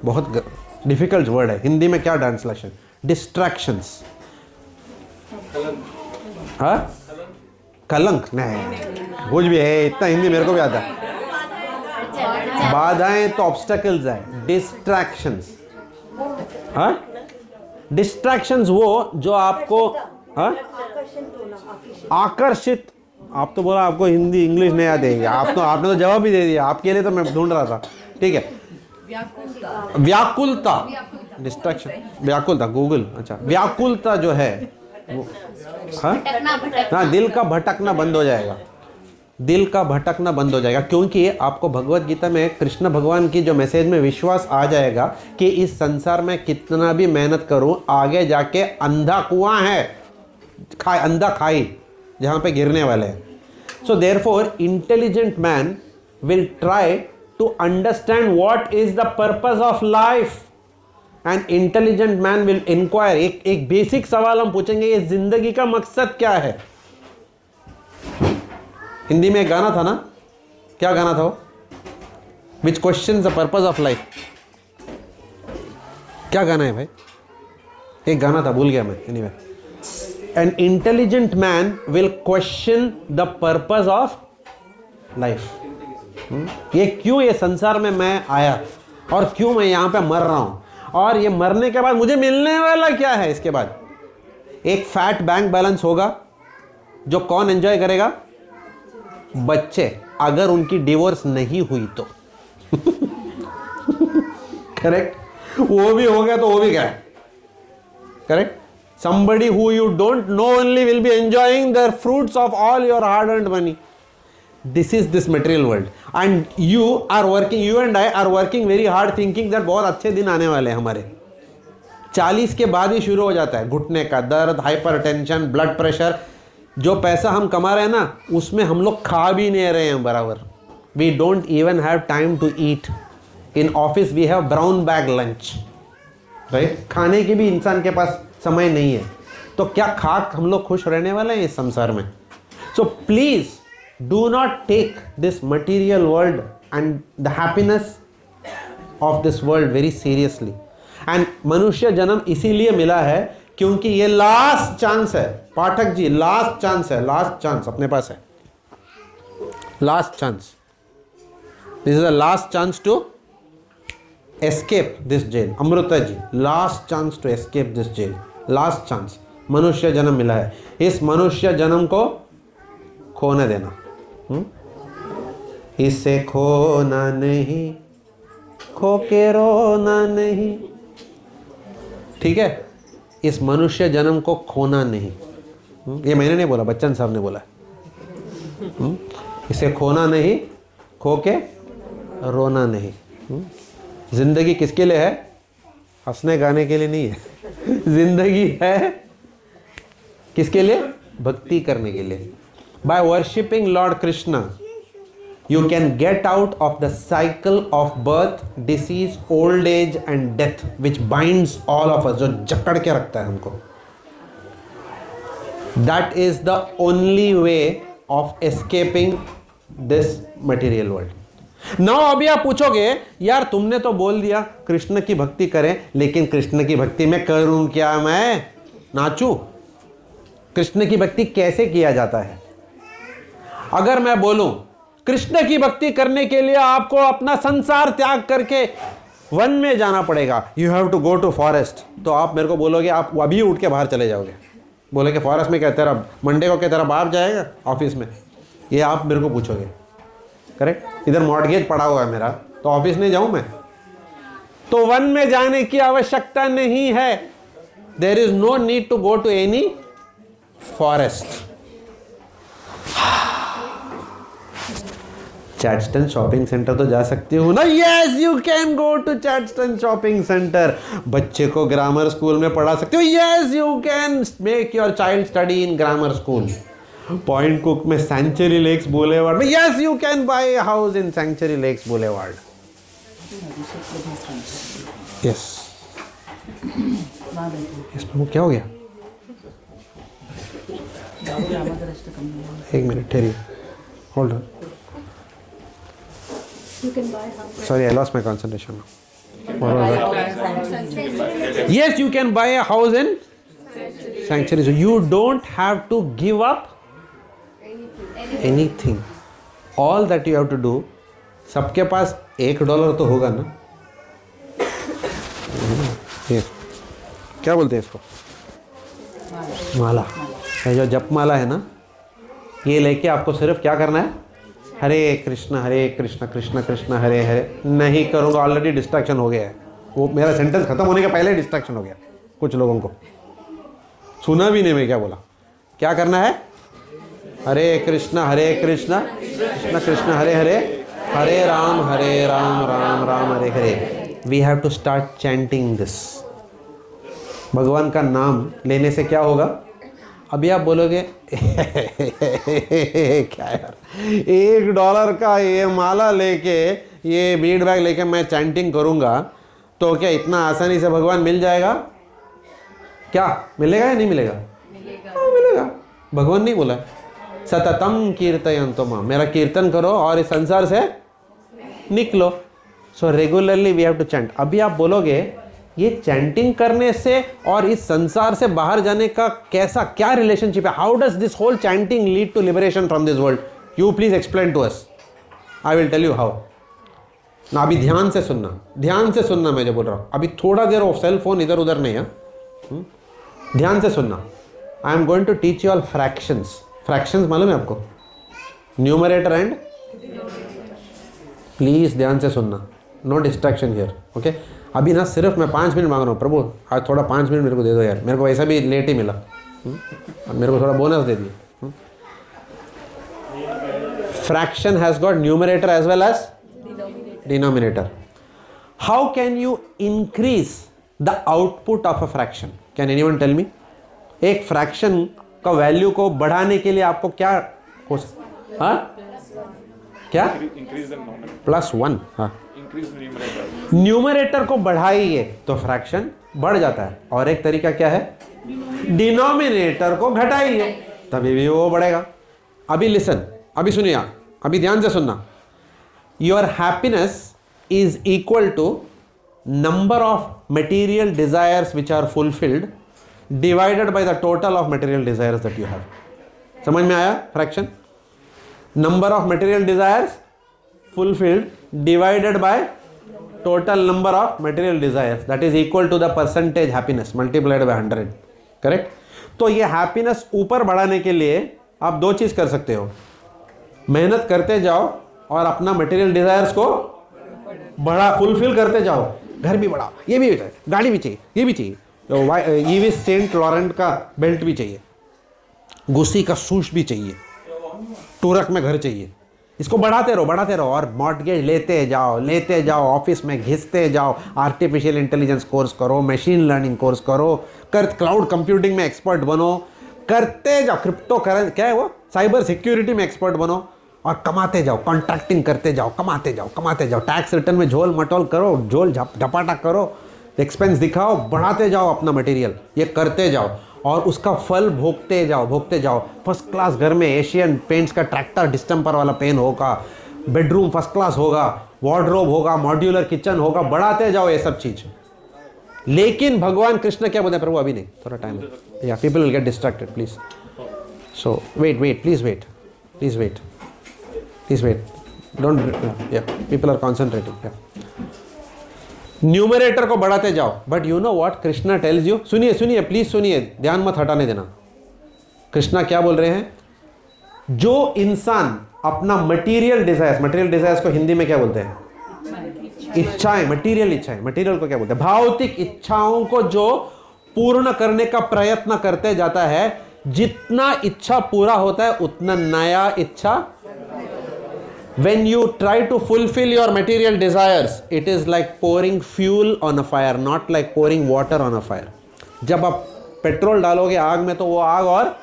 Speaker 2: बहुत डिफिकल्ट वर्ड है हिंदी में, क्या ट्रांसलेशन? डिस्ट्रैक्शंस। हाँ, कलंक नहीं, कुछ भी है, इतना हिंदी मेरे को भी आता है। बाधाएं तो ऑब्स्टेकल्स है, डिस्ट्रैक्शंस। हाँ, डिस्ट्रैक्शंस वो जो आपको, हाँ, आकर्षित। आप तो बोला आपको हिंदी इंग्लिश नहीं आती, आपने तो जवाब ही दे दिया, आपके लिए तो मैं ढूंढ रहा था। ठीक है, व्याकुलता, डिस्ट्रैक्शन, व्याकुलता, गूगल। अच्छा, व्याकुलता जो है वो, हाँ, दिल का भटकना बंद हो जाएगा, दिल का भटकना बंद हो जाएगा, क्योंकि आपको भगवत गीता में कृष्ण भगवान की जो मैसेज में विश्वास आ जाएगा कि इस संसार में कितना भी मेहनत करूं, आगे जाके अंधा कुआं है, अंधा खाई जहां पे गिरने वाले हैं। So therefore intelligent man will try to understand what is the purpose of life, and intelligent man will inquire. एक बेसिक सवाल हम पूछेंगे, ये जिंदगी का मकसद क्या है? हिंदी में एक गाना था ना, क्या गाना था वो? Which question the purpose of life? क्या गाना है भाई? एक गाना था, भूल गया मैं। Anyway, an intelligent man will question the purpose of life. ये क्यों, ये संसार में मैं आया और क्यों मैं यहां पे मर रहा हूं, और ये मरने के बाद मुझे मिलने वाला क्या है? इसके बाद एक फैट बैंक बैलेंस होगा जो कौन एंजॉय करेगा? बच्चे, अगर उनकी डिवोर्स नहीं हुई तो। करेक्ट, वो भी हो गया तो वो भी गया। Correct, somebody who you don't know only will be enjoying the fruits of all your hard earned money. This is this material world, and you and I are working very hard thinking that बहुत अच्छे दिन आने वाले हैं हमारे। 40 के बाद ही शुरू हो जाता है घुटने का दर्द, हाइपरटेंशन, ब्लड प्रेशर। जो पैसा हम कमा रहे हैं ना, उसमें हम लोग खा भी नहीं रहे हैं बराबर। We don't even have time to eat. In office we have brown bag lunch, right? खाने की भी इंसान के पास समय नहीं है, तो क्या खाक हम लोग खुश रहने वाले हैं इस संसार में? So please do not take this material world and the happiness of this world very seriously. And मनुष्य जन्म इसीलिए मिला है क्योंकि ये लास्ट चांस है। पाठक जी, लास्ट चांस है, लास्ट चांस अपने पास है, last chance. This is the last chance to escape this jail. Amrita ji, last chance to escape this jail, last chance. मनुष्य जन्म मिला है, इस मनुष्य जन्म को खोने देना। इसे खोना नहीं, खो के रोना नहीं। ठीक है, इस मनुष्य जन्म को खोना नहीं। ये मैंने नहीं बोला, बच्चन साहब ने बोला। इसे खोना नहीं, खो के रोना नहीं। जिंदगी किसके लिए है? हंसने गाने के लिए नहीं है। जिंदगी है किसके लिए? भक्ति करने के लिए। By worshipping lord Krishna you can get out of the cycle of birth, disease, old age and death which binds all of us, जो जकड़ के रखता है हमको। That is the only way of escaping this material world. Now अभी आप पूछोगे, यार तुमने तो बोल दिया कृष्ण की भक्ति करें, लेकिन कृष्ण की भक्ति में करूं क्या? मैं नाचूं? कृष्ण की भक्ति कैसे किया जाता है? अगर मैं बोलूं कृष्ण की भक्ति करने के लिए आपको अपना संसार त्याग करके वन में जाना पड़ेगा, you have to go to forest, तो आप मेरे को बोलोगे, आप अभी उठ के बाहर चले जाओगे, बोले फॉरेस्ट में क्या तेरा मंडे को क्या तेरा बाप जाएगा ऑफिस में, ये आप मेरे को पूछोगे, करेक्ट। इधर मॉर्गेज पड़ा हुआ है मेरा, तो ऑफिस नहीं जाऊं मैं, तो वन में जाने की आवश्यकता नहीं है। There is no need to go to any forest. Chadstone shopping centre तो जा सकती हूँ ना, yes you can go to Chadstone shopping centre. बच्चे को ग्रामर स्कूल में पढ़ा सकते हो, yes you can make your child study in grammar school. Point Cook में सैंक्चुरी लेक्स बुलेवार्ड में, yes you can buy a house in Sanctuary Lakes Boulevard. Yes yes Prabhu, क्या हो गया? एक मिनट ठहरिए, hold on. Sorry, I lost my concentration now. What was that? Yes, you can buy a house in sanctuary. So you don't have to give up anything. All that you have to do. सबके पास $1 तो होगा ना? ये क्या बोलते हैं इसको? माला। ये जो जप माला है ना, ये लेके आपको सिर्फ क्या करना है? हरे कृष्णा कृष्ण कृष्ण हरे हरे। नहीं करूँगा, ऑलरेडी डिस्ट्रैक्शन हो गया है, वो मेरा सेंटेंस खत्म होने के पहले डिस्ट्रैक्शन हो गया कुछ लोगों को, सुना भी नहीं मैं क्या बोला। क्या करना है? Hare Krishna Krishna Krishna Hare Hare, Hare Ram Ram Ram Hare Hare. We have to start chanting this. भगवान का नाम लेने से क्या होगा? अभी आप बोलोगे क्या यार, $1 का ये माला लेके, ये बीड बैग लेके मैं चैंटिंग करूँगा तो क्या इतना आसानी से भगवान मिल जाएगा? क्या मिलेगा या नहीं मिलेगा? हाँ मिलेगा। भगवान नहीं बोला सततम कीर्तयन्तो मां, मेरा कीर्तन करो और इस संसार से निकलो। So regularly we have to chant. अभी आप बोलोगे ये चैंटिंग करने से और इस संसार से बाहर जाने का कैसा क्या रिलेशनशिप है? How does this whole chanting lead to liberation from this world? You please explain to us. I will tell you how. ना अभी ध्यान से सुनना मैं जो बोल रहा हूँ। अभी थोड़ा देर वो सेल फोन इधर उधर नहीं है, ध्यान से सुनना। I am going to teach you all fractions मालूम है आपको? न्यूमरेटर एंड, प्लीज ध्यान से सुनना, नो डिस्ट्रैक्शन हियर, ओके। अभी ना सिर्फ मैं 5 मिनट मांग रहा हूँ, प्रभु आज थोड़ा 5 मिनट मेरे को दे दो यार, मेरे को वैसा भी लेट ही मिला, अब मेरे को थोड़ा बोनस दे दिए। Fraction has got numerator as well as denominator. How can you increase the output of a fraction? Can anyone tell me? एक फ्रैक्शन का वैल्यू को बढ़ाने के लिए आपको क्या हो सकता? हाँ क्या? +1। हाँ, न्यूमरेटर को बढ़ाइए तो फ्रैक्शन बढ़ जाता है, और एक तरीका क्या है? डिनोमिनेटर को घटाइए तभी भी वो बढ़ेगा। अभी लिसन, अभी सुनिए आप, अभी ध्यान से सुनना। Your happiness is equal to number of material desires which are fulfilled divided by the total of material desires that you have. समझ में आया fraction? Number of material desires fulfilled divided by total number of material desires, that is equal to the percentage happiness multiplied by 100, correct? तो ये happiness ऊपर बढ़ाने के लिए आप 2 चीज़ कर सकते हो। मेहनत करते जाओ और अपना मटेरियल डिजायर्स को बड़ा फुलफिल करते जाओ। घर भी बड़ा, ये भी चाहिए, गाड़ी भी चाहिए, ये भी चाहिए, ये भी सेंट लॉरेंट का बेल्ट भी चाहिए, गुस्सी का सूश भी चाहिए, टूरक में घर चाहिए। इसको बढ़ाते रहो और मॉर्टगेज लेते जाओ, ऑफिस में घिसते जाओ, आर्टिफिशियल इंटेलिजेंस कोर्स करो, मशीन लर्निंग कोर्स करो, क्लाउड कंप्यूटिंग में एक्सपर्ट बनो, करते जाओ, क्रिप्टो करेंसी क्या है वो, साइबर सिक्योरिटी में एक्सपर्ट बनो, और कमाते जाओ, कॉन्ट्रैक्टिंग करते जाओ, कमाते जाओ, टैक्स रिटर्न में झोल मटोल करो, झोल झपाटा करो, एक्सपेंस दिखाओ, बढ़ाते जाओ अपना मटेरियल, ये करते जाओ और उसका फल भोगते जाओ। फर्स्ट क्लास घर में एशियन पेंट्स का ट्रैक्टर डिस्टेम्पर वाला पेन होगा, बेडरूम फर्स्ट क्लास होगा, वार्डरोब होगा, मॉड्यूलर किचन होगा, बढ़ाते जाओ ये सब चीज़। लेकिन भगवान कृष्ण क्या बोलते हैं? प्रभु अभी नहीं, थोड़ा टाइम है, yeah people will get distracted please. So wait, please wait, don't, yeah people are concentrating. Numerator को बढ़ाते जाओ, but you know what Krishna tells you, सुनिए सुनिए प्लीज सुनिए, ध्यान मत हटाने देना। कृष्णा क्या बोल रहे हैं? जो इंसान अपना मटेरियल डिजायर्स को हिंदी में क्या बोलते हैं? इच्छाएं, मटेरियल इच्छाएं। मटेरियल को क्या बोलते हैं? भौतिक इच्छाओं को जो पूर्ण करने का प्रयत्न करते जाता है, जितना इच्छा पूरा होता है उतना नया इच्छा। When you try to fulfill your material desires, it is like pouring fuel on a fire, not like pouring water on a fire. जब आप पेट्रोल डालोगे आग में तो वो आग और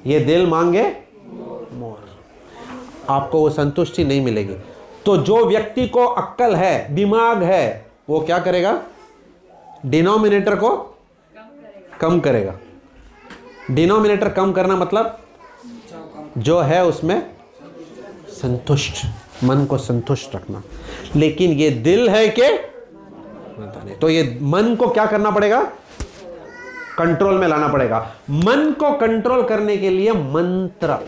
Speaker 2: ये दिल मांगे मोर, आपको वो संतुष्टि नहीं मिलेगी। तो जो व्यक्ति को अक्ल है, दिमाग है, वो क्या करेगा? डिनोमिनेटर को कम करेगा। डिनोमिनेटर कम करना मतलब जो है उसमें संतुष्ट, मन को संतुष्ट रखना। लेकिन ये दिल है कि नहीं, तो ये मन को क्या करना पड़ेगा? कंट्रोल में लाना पड़ेगा। मन को कंट्रोल करने के लिए मंत्र,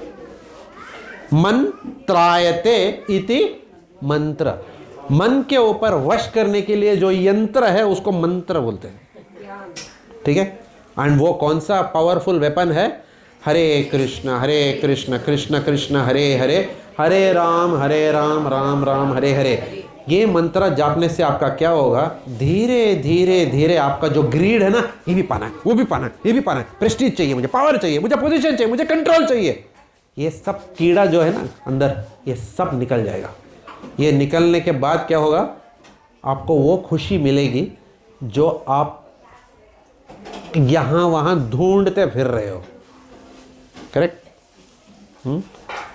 Speaker 2: मंत्रायते इति मंत्र, मन के ऊपर वश करने के लिए जो यंत्र है उसको मंत्र बोलते हैं, ठीक है। एंड वो कौन सा पावरफुल वेपन है? हरे कृष्ण कृष्ण कृष्ण हरे हरे, हरे राम राम राम हरे हरे। ये मंत्र जापने से आपका क्या होगा? धीरे धीरे धीरे आपका जो ग्रीड है ना, ये भी पाना है, वो भी पाना है, ये भी पाना है, प्रेस्टीज चाहिए मुझे, पावर चाहिए मुझे, पोजीशन चाहिए मुझे, कंट्रोल चाहिए, ये सब कीड़ा जो है ना अंदर, ये सब निकल जाएगा। ये निकलने के बाद क्या होगा? आपको वो खुशी मिलेगी जो आप यहाँ वहाँ ढूंढते फिर रहे हो। करेक्ट?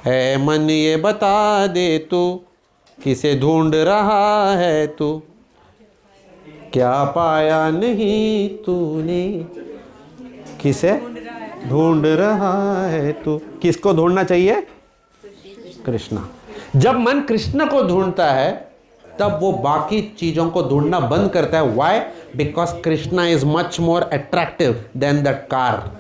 Speaker 2: ऐ मन ये बता दे तू किसे ढूंढ रहा है तू, क्या पाया नहीं तूने, किसे ढूंढ रहा है तू। किसको ढूंढना चाहिए? कृष्णा। जब मन कृष्ण को ढूंढता है तब वो बाकी चीजों को ढूंढना बंद करता है। Why? Because Krishna is much more attractive than that car.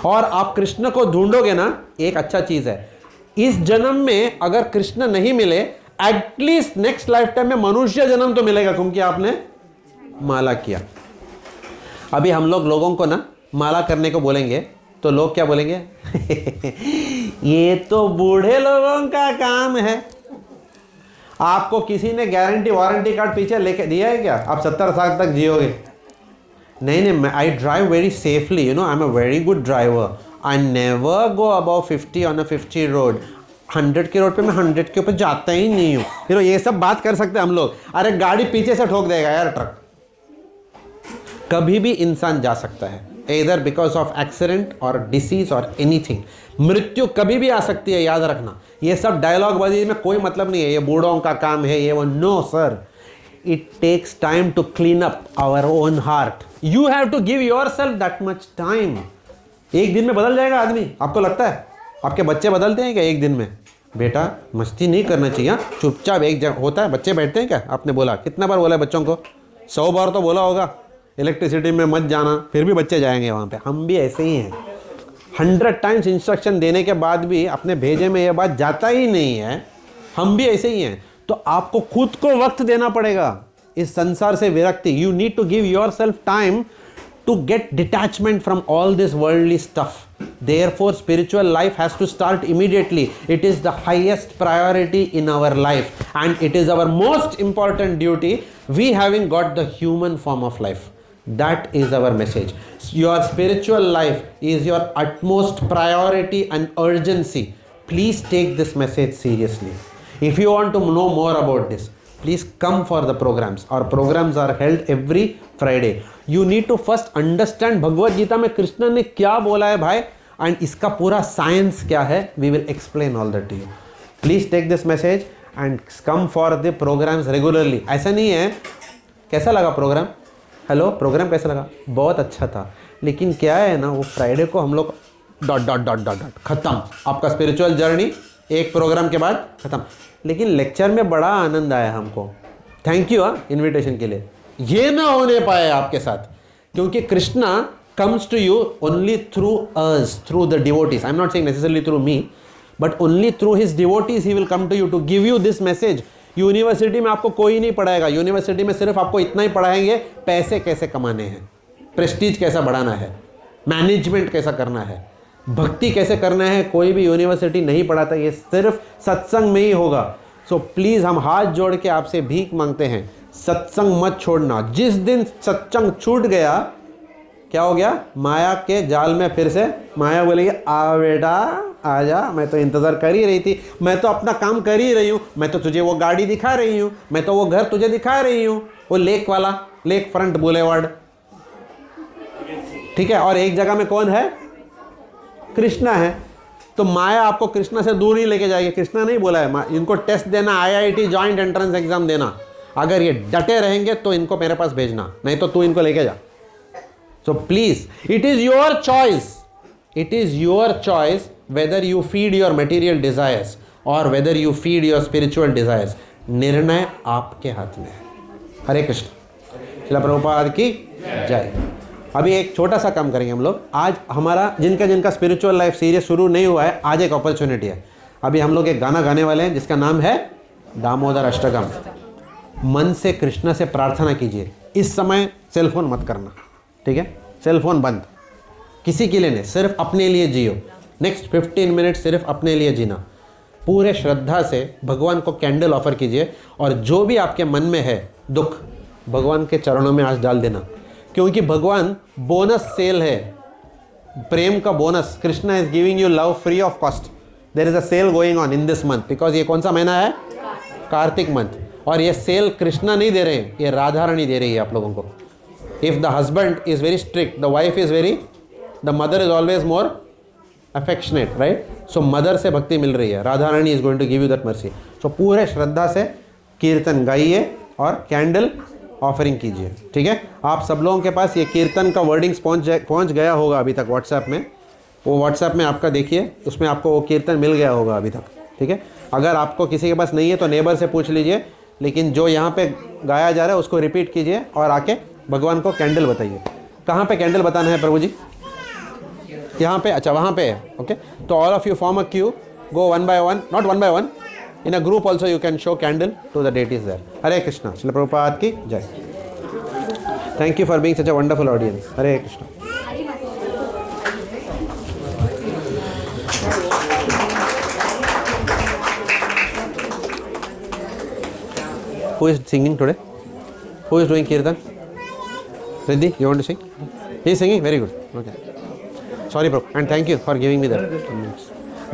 Speaker 2: और आप कृष्ण को ढूंढोगे ना, एक अच्छा चीज है, इस जन्म में अगर कृष्ण नहीं मिले, एटलीस्ट नेक्स्ट लाइफ टाइम में मनुष्य जन्म तो मिलेगा, क्योंकि आपने माला किया। अभी हम लोगों को ना माला करने को बोलेंगे तो लोग क्या बोलेंगे? ये तो बूढ़े लोगों का काम है। आपको किसी ने गारंटी वारंटी कार्ड पीछे लेके दिया है क्या? आप 70 साल तक जियोगे? नहीं, I drive very safely, you know, I am a very good driver, I never go above 50 on a 50 road. 100 के रोड पे मैं 100 के ऊपर जाता ही नहीं हूँ। फिर ये सब बात कर सकते हैं हम लोग। अरे गाड़ी पीछे से ठोक देगा यार ट्रक। कभी भी इंसान जा सकता है, either because of accident or disease or anything। मृत्यु कभी भी आ सकती है, याद रखना। ये सब डायलॉग बाजी में कोई मतलब नहीं है, ये बूढ़ों का काम है, ये वो। No sir, it takes time to clean up our own heart. You have to give yourself that much time। एक दिन में बदल जाएगा आदमी, आपको लगता है? आपके बच्चे बदलते हैं क्या एक दिन में? बेटा मस्ती नहीं करना चाहिए, चुपचाप एक जगह होता है। बच्चे बैठते हैं क्या? आपने बोला, कितना बार बोला है बच्चों को? 100 बार तो बोला होगा, इलेक्ट्रिसिटी में मत जाना, फिर भी बच्चे जाएंगे वहाँ पे। हम भी ऐसे ही हैं, 100 टाइम्स इंस्ट्रक्शन देने के बाद भी अपने भेजे में ये बात जाता ही नहीं है। हम भी ऐसे ही हैं। तो आपको खुद को वक्त देना पड़ेगा इस संसार से विरक्ति। You need to give yourself time to get detachment from all this worldly stuff. Therefore, spiritual life has to start immediately. It is the highest priority in our life, and it is our most important duty, we having got the human form of life. That is our message. Your spiritual life is your utmost priority and urgency. Please take this message seriously. If you want to know more about this, please come for the programs. Our programs are held every Friday. You need to first understand Bhagavad Gita में कृष्ण ने क्या बोला है भाई, and इसका पूरा science क्या है। We will explain all that to you. Please take this message and come for the programs regularly. ऐसा नहीं है, कैसा लगा प्रोग्राम? हेलो, प्रोग्राम कैसा लगा? बहुत अच्छा था। लेकिन क्या है ना, वो फ्राइडे को हम लोग ... खत्म। आपका स्पिरिचुअल जर्नी एक प्रोग्राम के बाद खत्म। लेकिन लेक्चर में बड़ा आनंद आया हमको। थैंक यू इनविटेशन के लिए। ये ना होने पाए आपके साथ, क्योंकि Krishna comes to you only through us, through the devotees. I'm not saying necessarily through me, but only through his devotees he will come to you to give you this message. University में आपको कोई नहीं पढ़ाएगा। University में सिर्फ आपको इतना ही पढ़ाएंगे, पैसे कैसे कमाने हैं, प्रेस्टीज कैसा बढ़ाना है, मैनेजमेंट कैसा करना है, भक्ति कैसे करना है। कोई भी यूनिवर्सिटी नहीं पढ़ाता, ये सिर्फ सत्संग में ही होगा। सो प्लीज़ हम हाथ जोड़ के आपसे भीख मांगते हैं, सत्संग मत छोड़ना। जिस दिन सत्संग छूट गया, क्या हो गया? माया के जाल में फिर से माया बोलेगी, आ बेटा आ जा, मैं तो इंतज़ार कर ही रही थी, मैं तो अपना काम कर ही रही हूँ, मैं तो तुझे वो गाड़ी दिखा रही हूँ, मैं तो वो घर तुझे दिखा रही हूँ, वो लेक वाला, लेक फ्रंट बुलेवार्ड, ठीक है। और एक जगह में कौन है? कृष्णा है। तो माया आपको कृष्णा से दूर ही लेके जाएगी। कृष्णा नहीं बोला है, इनको टेस्ट देना, IIT जॉइंट एंट्रेंस एग्जाम देना। अगर ये डटे रहेंगे तो इनको मेरे पास भेजना, नहीं तो तू इनको लेके जा। So please, it is your choice, it is your choice whether you feed your material desires और whether you feed your spiritual desires. निर्णय आपके हाथ में है। हरे कृष्ण। श्रील प्रभुपाद की जय। अभी एक छोटा सा काम करेंगे हम लोग। आज हमारा जिनका स्पिरिचुअल लाइफ सीरीज शुरू नहीं हुआ है, आज एक अपॉर्चुनिटी है। अभी हम लोग एक गाना गाने वाले हैं जिसका नाम है दामोदर अष्टकम। मन से कृष्ण से प्रार्थना कीजिए। इस समय सेलफोन मत करना, ठीक है? सेलफोन बंद, किसी के लिए नहीं, सिर्फ अपने लिए जियो। नेक्स्ट 15 मिनट सिर्फ अपने लिए जीना। पूरे श्रद्धा से भगवान को कैंडल ऑफर कीजिए और जो भी आपके मन में है दुख, भगवान के चरणों में आज डाल देना। क्योंकि भगवान बोनस सेल है, प्रेम का bonus. Krishna is giving you love free of cost. There is a sale going on in this month, because ये कौन सा महीना है? कार्तिक मंथ। और ये सेल कृष्णा नहीं दे रहे हैं, ये राधा रानी दे रही है आप लोगों को। If the husband is very strict, the wife is very, the mother is always more affectionate, right? So mother से भक्ति मिल रही है, Radha Rani is going to give you that mercy. So पूरे श्रद्धा से कीर्तन गाइए और कैंडल ऑफरिंग कीजिए, ठीक है? आप सब लोगों के पास ये कीर्तन का वर्डिंग्स पहुंच गया होगा अभी तक व्हाट्सएप में। वो व्हाट्सएप में आपका देखिए, उसमें आपको वो कीर्तन मिल गया होगा अभी तक, ठीक है? अगर आपको किसी के पास नहीं है तो नेबर से पूछ लीजिए, लेकिन जो यहाँ पे गाया जा रहा है उसको रिपीट कीजिए और आके भगवान को कैंडल बताइए। कहाँ पे कैंडल बताना है प्रभु जी? यहाँ पे, अच्छा वहाँ पे है, ओके। तो all of you form a queue, go one by one, not one by one, in a group also you can show candle to the deities there. Hare Krishna. Srila Prabhupada की जय। Thank you for being such a wonderful audience. Hare Krishna. Who is singing today? Who is doing kirtan? Riddhi, you want to sing? He is singing? Very good. Okay. Sorry bro, and thank you for giving me that.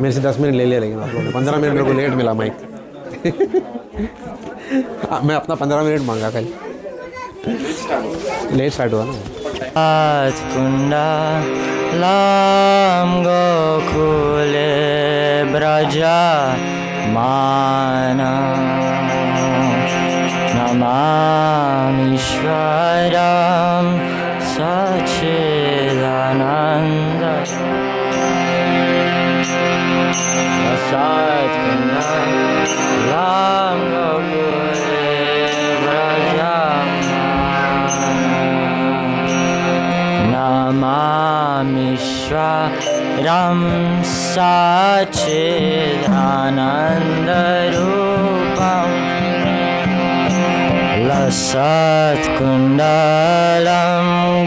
Speaker 2: मेरे से 10 minute ले लिया, लेकिन आप लोगों ने 15 minute मेरे को लेट मिला माइक। मैं अपना 15 मिनट मांगा कल, लेट स्टार्ट हुआ ना।
Speaker 8: कुंडा लाम गोकुले ब्रजा माना नमामीश्वरं सच्चिदानन्द सत्कुण्डलां गोकुले व्रजमाना नमामीश्वरं सच्चिदानन्दरूपम् लसत्कुण्डलं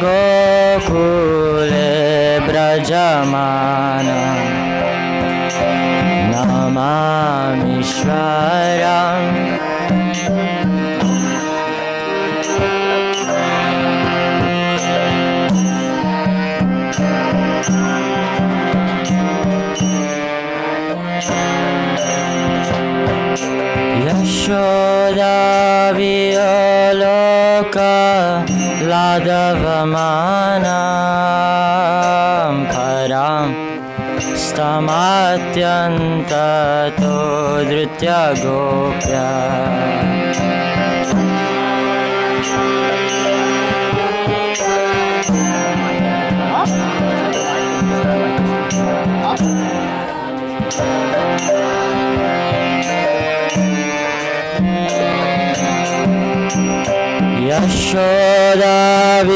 Speaker 8: गोकुले व्रजमाना नमामीश्वरम् यशोदाविलोका लाघवमानां परां स्तमात्यन्ततो धृत्य गोप्या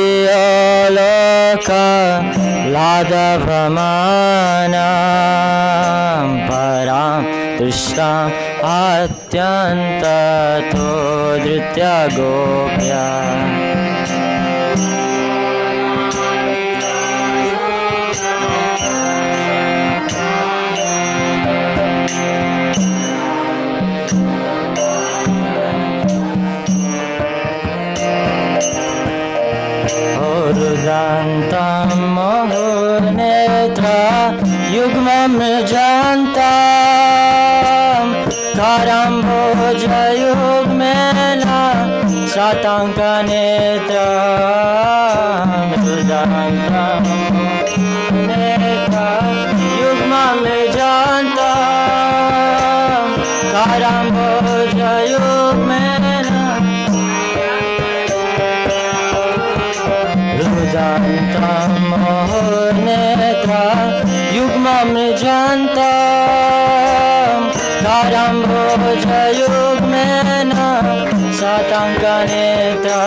Speaker 8: यशोदाविलोका लाघवमानां परां दृष्टाम् अत्यन्ततो धृत्या गोप्या रुदन्तं मुहुर्नेत्रा युग्मं मृजान्तां करम्भोजयुग्मेन शताङ्कनेत्रां रुदन्तं मुहुर्नेत्रा युग्मं मृजान्तां करम्भोजयुग्मेन रुदन्तं मुहुर्नेत्रा युग्मं मृजान्तां करम्भोजयुग्मेन शताङ्कनेत्रा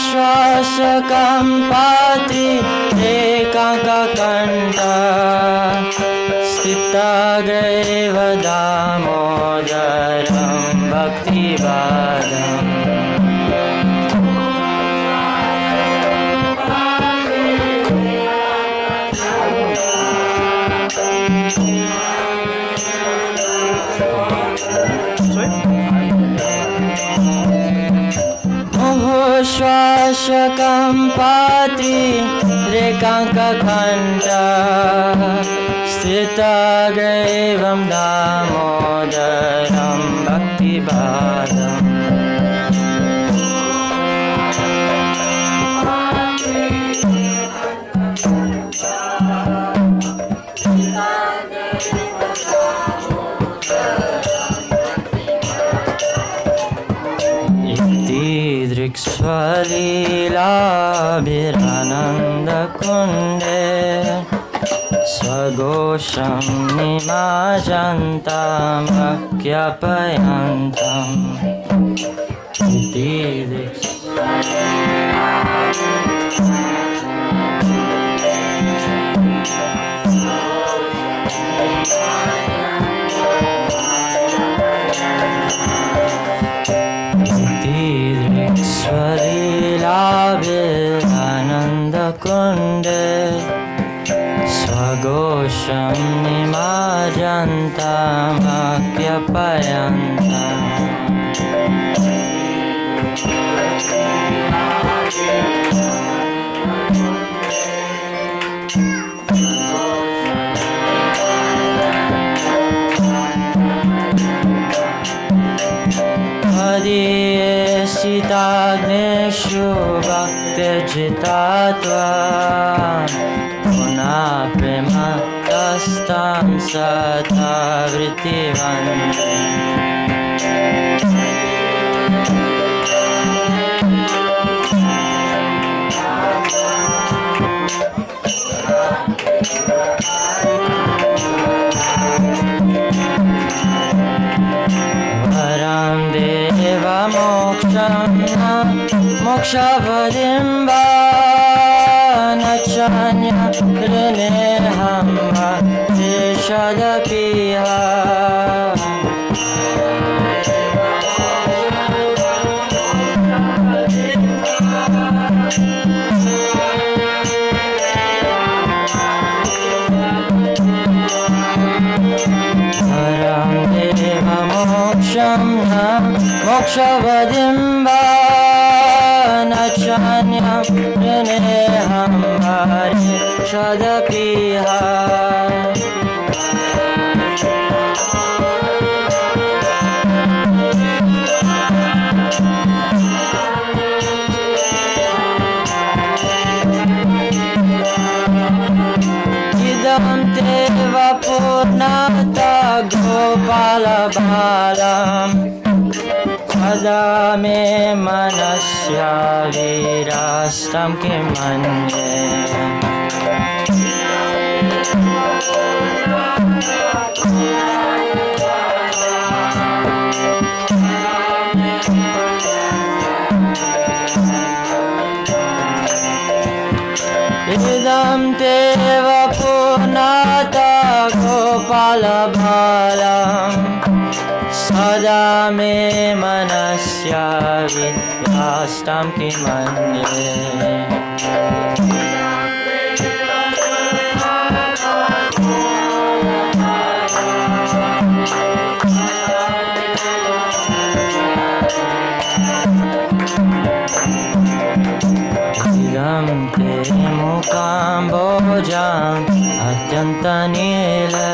Speaker 8: श्वासकं पाति एकाकण्ठ स्थिताग्रेव दामोदरं भक्तिवादम् श्वासकं पाति रेकाङ्ककण्ठ स्थिताग्रेवं दामोदरं भक्तिवादम् स्वलीलाभिरानन्दकुण्डे स्वघोषं निमज्जन्तामख्यापयन्तम् स्वलीलाभिरानन्दकुण्डे स्वघोषं निमज्जन्तामख्यापयन्तम् सीताग्नेषु भक्तिर्जितात्वा पुनः प्रेमतस्तां सदा वृत्तिवन्ते वरं देवमोक्षं मोक्षपदिं वा न चान्यहं वा देशदपीह मोक्षवदिं वा न चान्यहं वारि सदपीह इदं ते वपुर्नाथ गोपालबालम् सदा मे मनस्या वीरास्तं किं मन्ये idam te vapunata gopala bhalam sada me manasya vidyastam kimanye idam te mukam bojam atyanta nila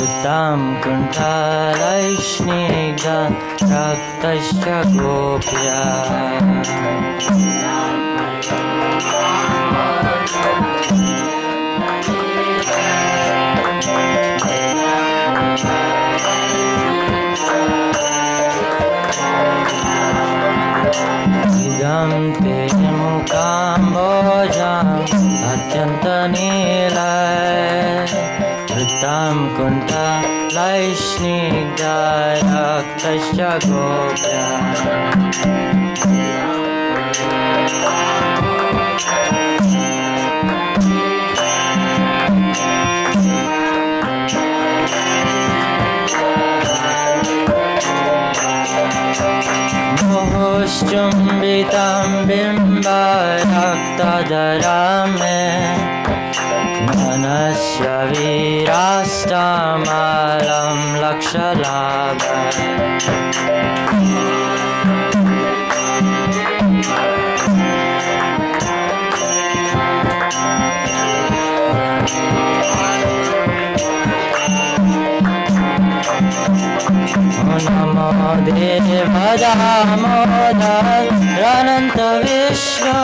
Speaker 8: uttam kuntalaishnigda raktascha gopya idam te mukam bojam atyanta nilay vrittam kunta laishnigda raktascha gopya Chumbitam bimba raktadharame manasya virastamalam lakshalabha Namo Deva Damodar Rananta Vishnu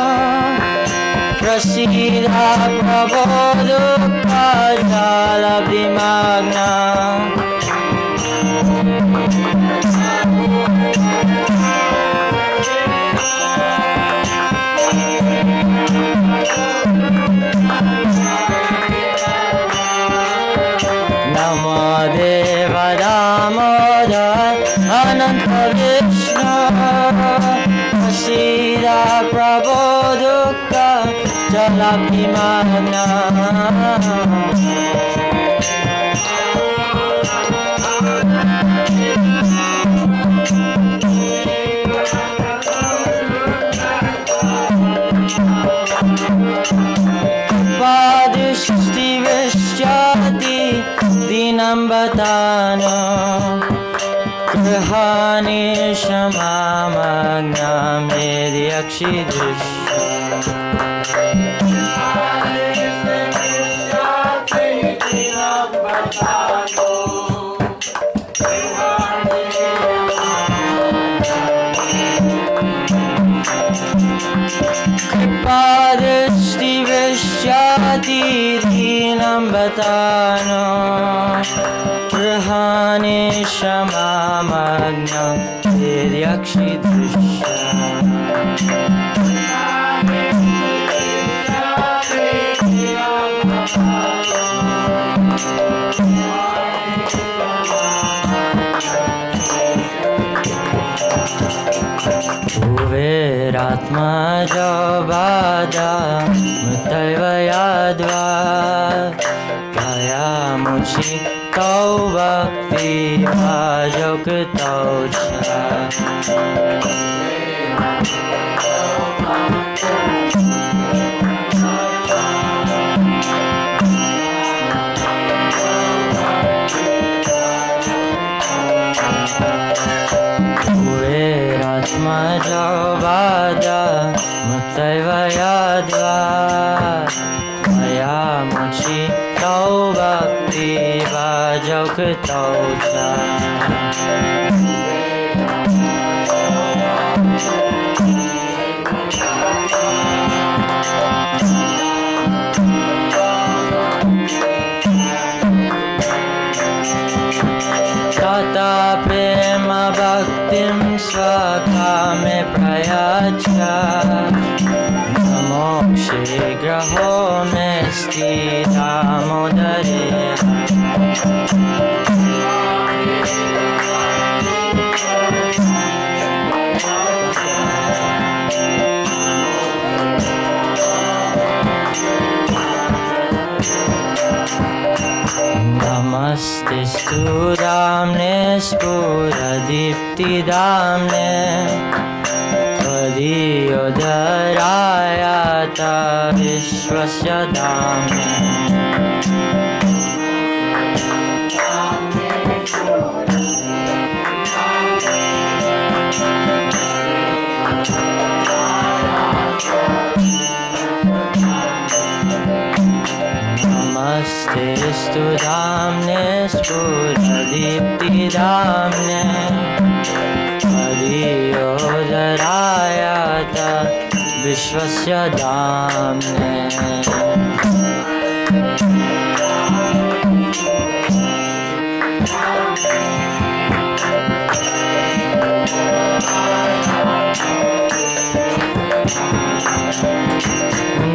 Speaker 8: Prasida Prabho Dukha Jalabdi Magna Namo Deva Damodar Ananta Vishnu Prasida Prabho Dukha Jalabdi Magna Padishti Vishyati Dinam Batano Grihani Shamamagnam Yedyakshi Padishti Vishyati Dinam Batano Grihani Shamamagnam Yedyakshi Drishya Uveratma Jabada Mutaiva Yadva Kaya Muchi Tau Bhakti Bhajok Tau Cha Uveratma Jabada Mutaiva Yadva Kaya Muchi Tau Bhakti Bhajok Tau Cha Tata Prema Bhaktim Swakame Prayacha Namo Shigraho Me नास्ति दामोदरे नमस्तेस्तु दाम्ने स्फुरदीप्तिदाम्ने त्वदीयोदरायाता विश्वस्य दाम्ने नमस्तेस्तु दाम्ने स्फुरदीप्तिदाम्ने त्वदीयोदरायात विश्वस्य दाम्ने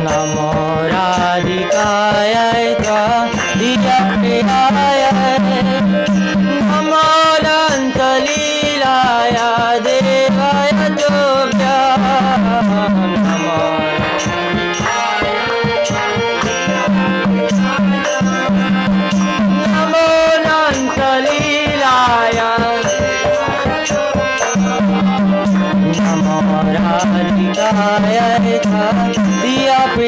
Speaker 8: नमो राधिकाय त्वदीयप्रियाय नमो अनन्तलीलाय देवाय तुभ्यं नमो नमो अनन्तलीलाय नमो राधिकाय त्वदीयप्रियाय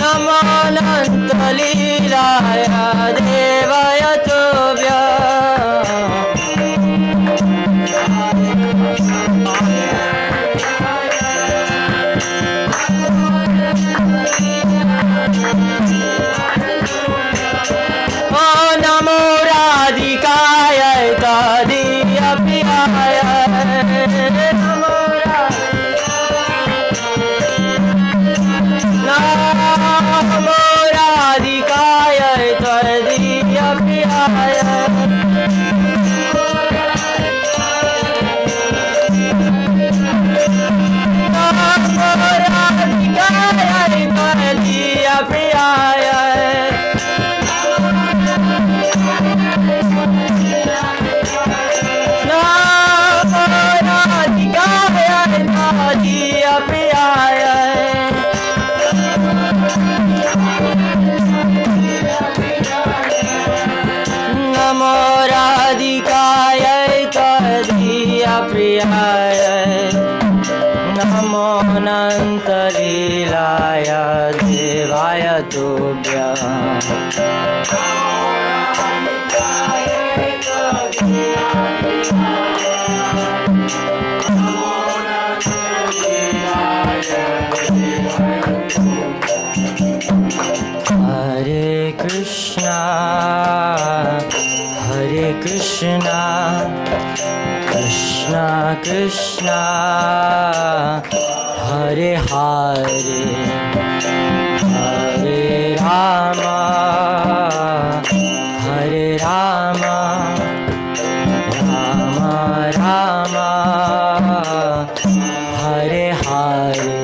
Speaker 8: नमो अनन्तलीलाय देवाय तुभ्यं ओ नमो राधिकाय त्वदीयप्रियाय नमो राधिकाय त्वदीयप्रियाय नमो राधिकाय त्वदीयप्रियाय नमो अनन्तलीलाय देवाय तुभ्यं हरे कृष्णा कृष्णा कृष्णा हरे हरे हरे राम राम राम हरे हरे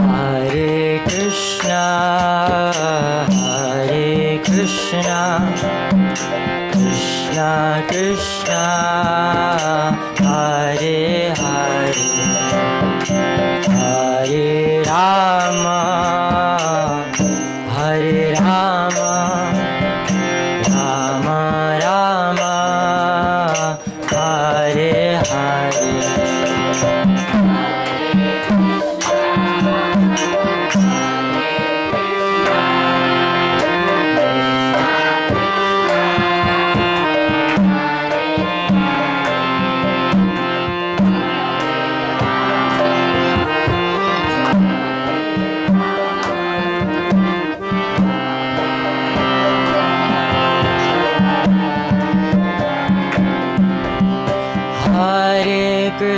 Speaker 8: Hare Krishna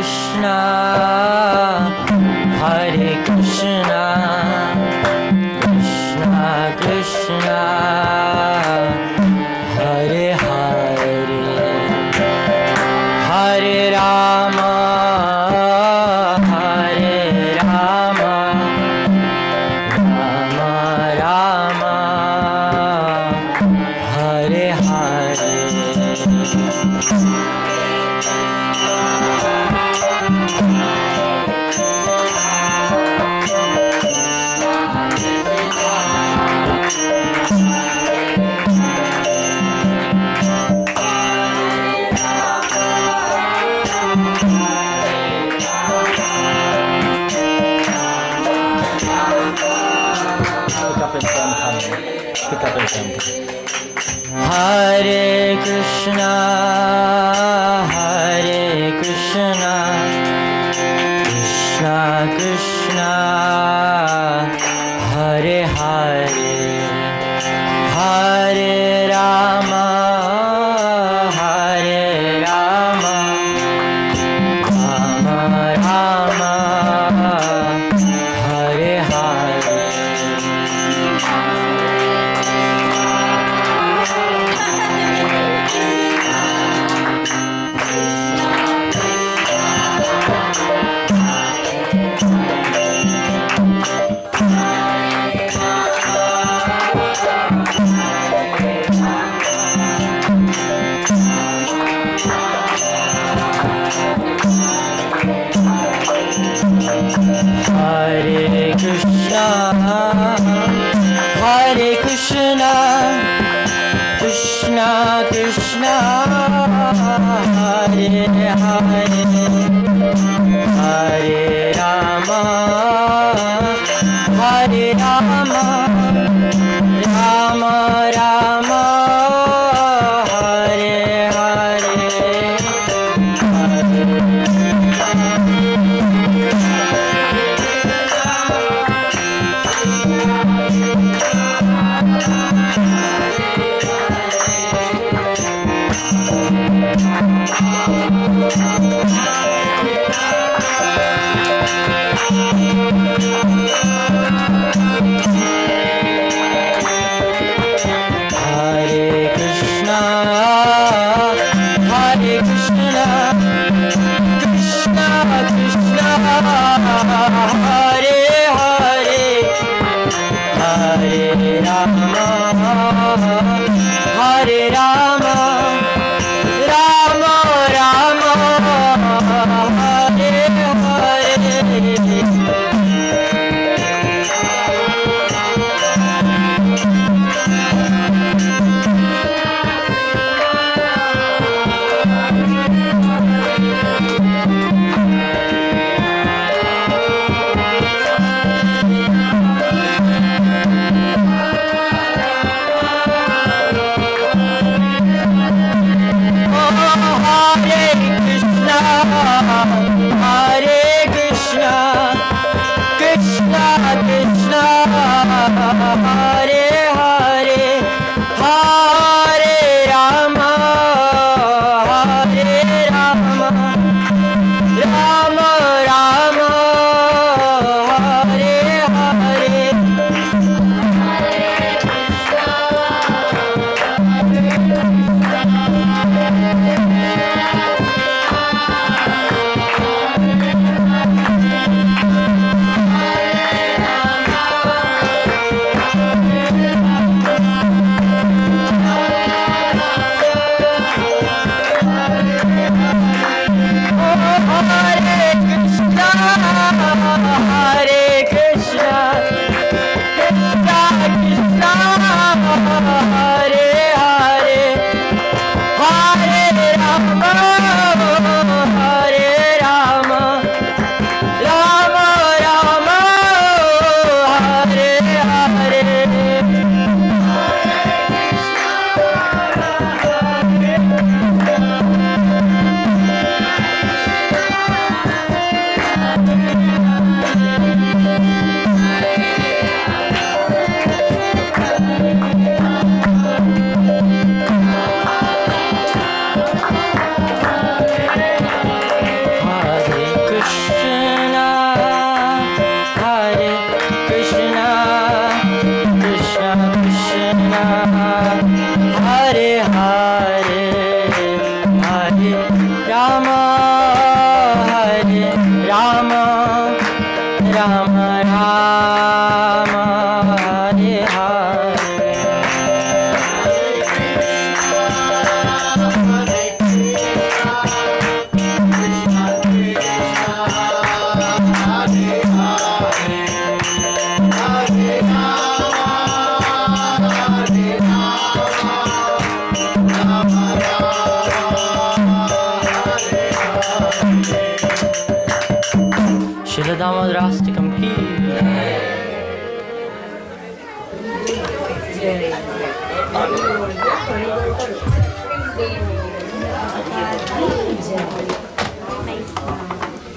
Speaker 8: Krishna, Hare Krishna, Krishna Krishna, Hare Hare, Hare Rama, Hare Rama, Rama Rama, Hare Hare. Hare Krishna, Hare Krishna, Krishna Krishna, Hare Hare, Hare Rama, Hare Rama, Rama Rama, Hare Hare. Hare Krishna, Hare Krishna, Krishna Krishna, Hare Hare, Hare Rama, Hare Rama, Rama Rama, Hare Hare. Hare Krishna, Hare Krishna, Krishna Krishna, Hare Hare, Hare Rama, Hare Rama, Rama Rama, Hare Hare. Madhurastikam ki
Speaker 3: जय